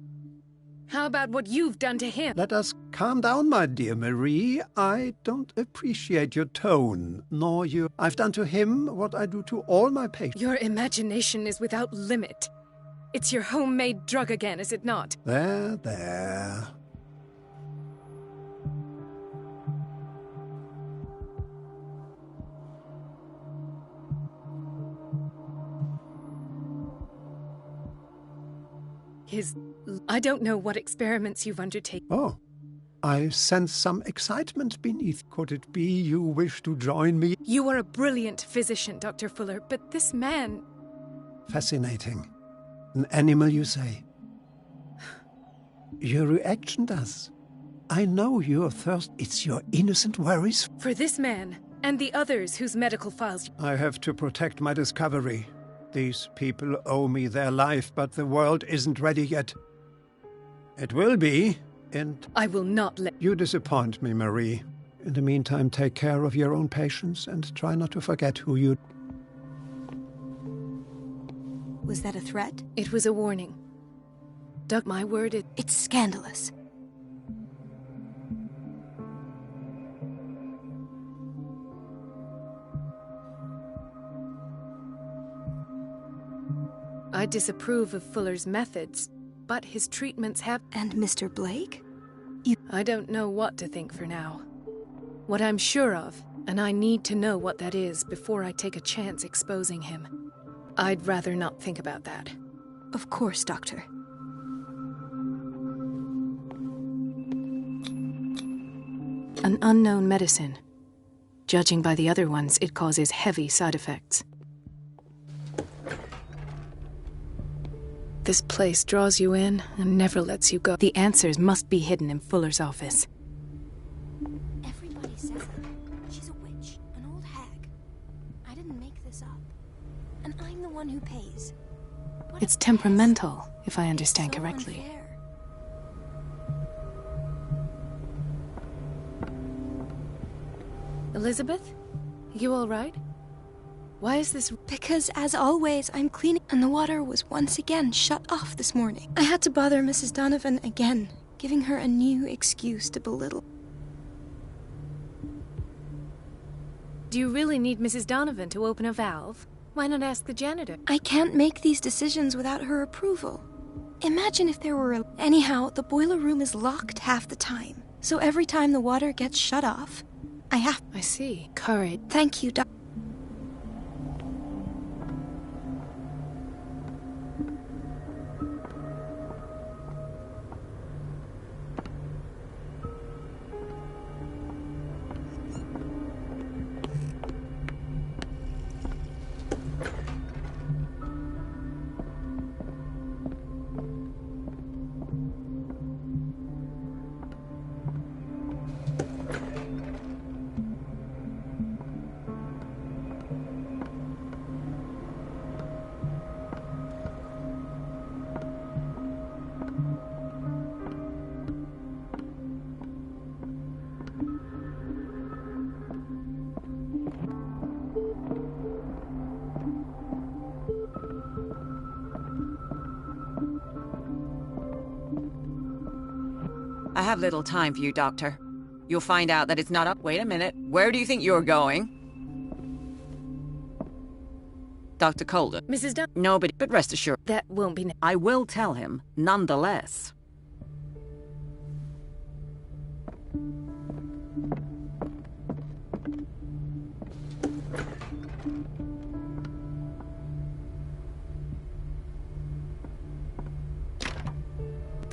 How about what you've done to him? Let us calm down, my dear Marie. I don't appreciate your tone, nor your... I've done to him what I do to all my patients. Your imagination is without limit. It's your homemade drug again, is it not? There. I don't know what experiments you've undertaken. Oh, I sense some excitement beneath. Could it be you wish to join me? You are a brilliant physician, Dr. Fuller, but this man... Fascinating. An animal, you say? Your reaction does. I know your thirst. It's your innocent worries. For this man, and the others whose medical files... I have to protect my discovery. These people owe me their life, but the world isn't ready yet. It will be, and... I will not let... You disappoint me, Marie. In the meantime, take care of your own patients and try not to forget who you... Was that a threat? It was a warning. Doug, my word, It's scandalous. I disapprove of Fuller's methods, but his treatments have... And Mr. Blake? I don't know what to think for now. What I'm sure of, and I need to know what that is before I take a chance exposing him. I'd rather not think about that. Of course, Doctor. An unknown medicine. Judging by the other ones, it causes heavy side effects. This place draws you in and never lets you go. The answers must be hidden in Fuller's office. Everybody says it. She's a witch, an old hag. I didn't make this up. And I'm the one who pays. It's temperamental, if I understand correctly. Unfair. Elizabeth? You all right? Why is this... Because, as always, I'm cleaning, and the water was once again shut off this morning. I had to bother Mrs. Donovan again, giving her a new excuse to belittle. Do you really need Mrs. Donovan to open a valve? Why not ask the janitor? I can't make these decisions without her approval. Imagine if there were a... Anyhow, the boiler room is locked half the time. So every time the water gets shut off, I have... I see. Courage. Thank you, Doc. I have little time for you, Doctor. You'll find out that it's not up. Wait a minute. Where do you think you're going? Dr. Calder. Mrs. Dunn. Nobody, but rest assured. That won't be... I will tell him, nonetheless.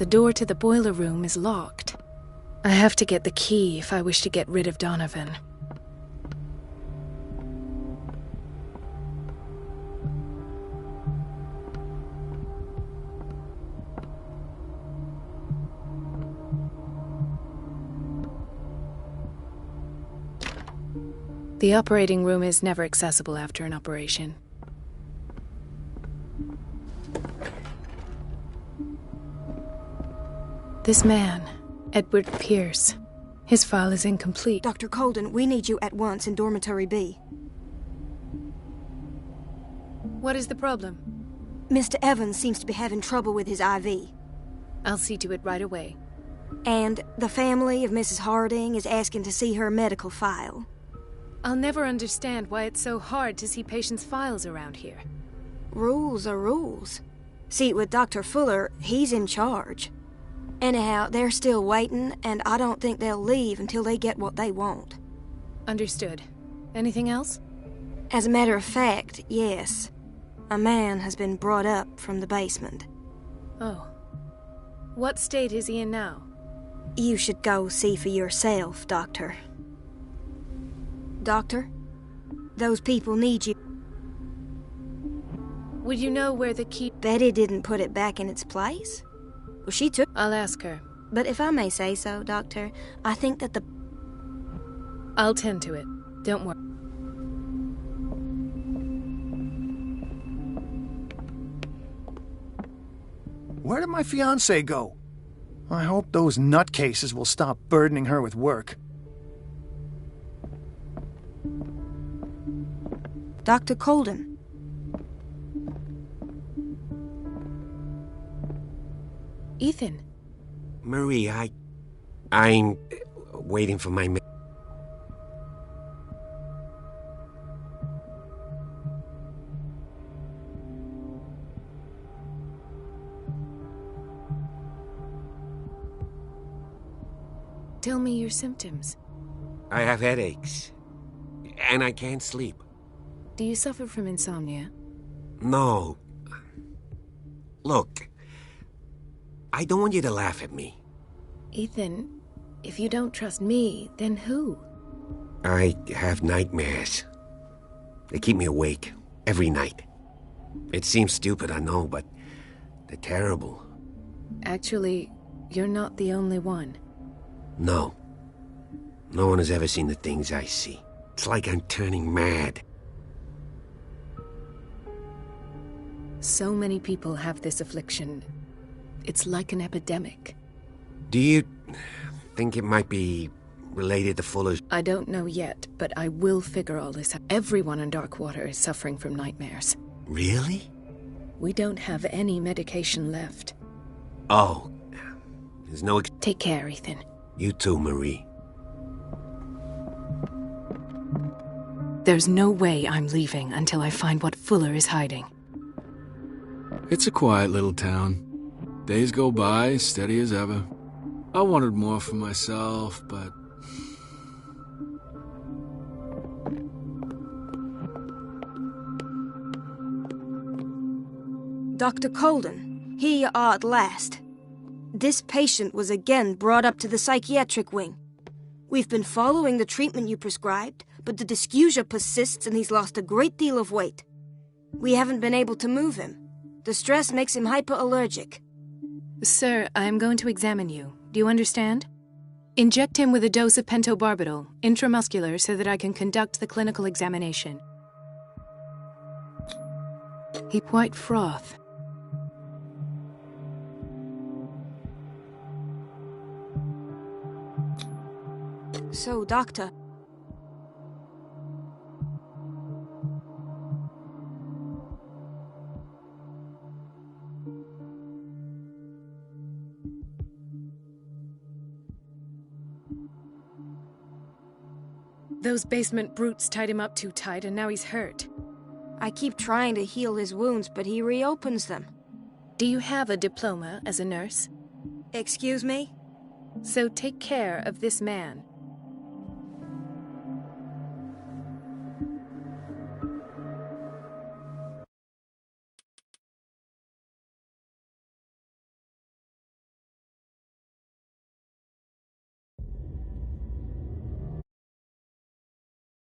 The door to the boiler room is locked. I have to get the key if I wish to get rid of Donovan. The operating room is never accessible after an operation. This man, Edward Pierce, his file is incomplete. Dr. Colden, we need you at once in Dormitory B. What is the problem? Mr. Evans seems to be having trouble with his IV. I'll see to it right away. And the family of Mrs. Harding is asking to see her medical file. I'll never understand why it's so hard to see patients' files around here. Rules are rules. See, with Dr. Fuller, he's in charge. Anyhow, they're still waiting, and I don't think they'll leave until they get what they want. Understood. Anything else? As a matter of fact, yes. A man has been brought up from the basement. Oh. What state is he in now? You should go see for yourself, Doctor. Doctor, those people need you. Would you know where the key... Betty didn't put it back in its place? Well, she took... I'll ask her. But if I may say so, Doctor, I think that the... I'll tend to it. Don't worry. Where did my fiancée go? I hope those nutcases will stop burdening her with work. Dr. Colden. Ethan. Marie, I'm waiting for my... Tell me your symptoms. I have headaches, and I can't sleep. Do you suffer from insomnia? No. Look, I don't want you to laugh at me. Ethan, if you don't trust me, then who? I have nightmares. They keep me awake every night. It seems stupid, I know, but they're terrible. Actually, you're not the only one. No. No one has ever seen the things I see. It's like I'm turning mad. So many people have this affliction. It's like an epidemic. Do you think it might be related to Fuller's? I don't know yet, but I will figure all this out. Everyone in Darkwater is suffering from nightmares. Really? We don't have any medication left. Oh. There's no... Take care, Ethan. You too, Marie. There's no way I'm leaving until I find what Fuller is hiding. It's a quiet little town. Days go by, steady as ever. I wanted more for myself, but... Dr. Colden, here you are at last. This patient was again brought up to the psychiatric wing. We've been following the treatment you prescribed, but the dysgeusia persists and he's lost a great deal of weight. We haven't been able to move him. The stress makes him hyperallergic. Sir, I am going to examine you. Do you understand? Inject him with a dose of pentobarbital, intramuscular, so that I can conduct the clinical examination. Keep white froth. So, Doctor... Those basement brutes tied him up too tight, and now he's hurt. I keep trying to heal his wounds, but he reopens them. Do you have a diploma as a nurse? Excuse me? So take care of this man.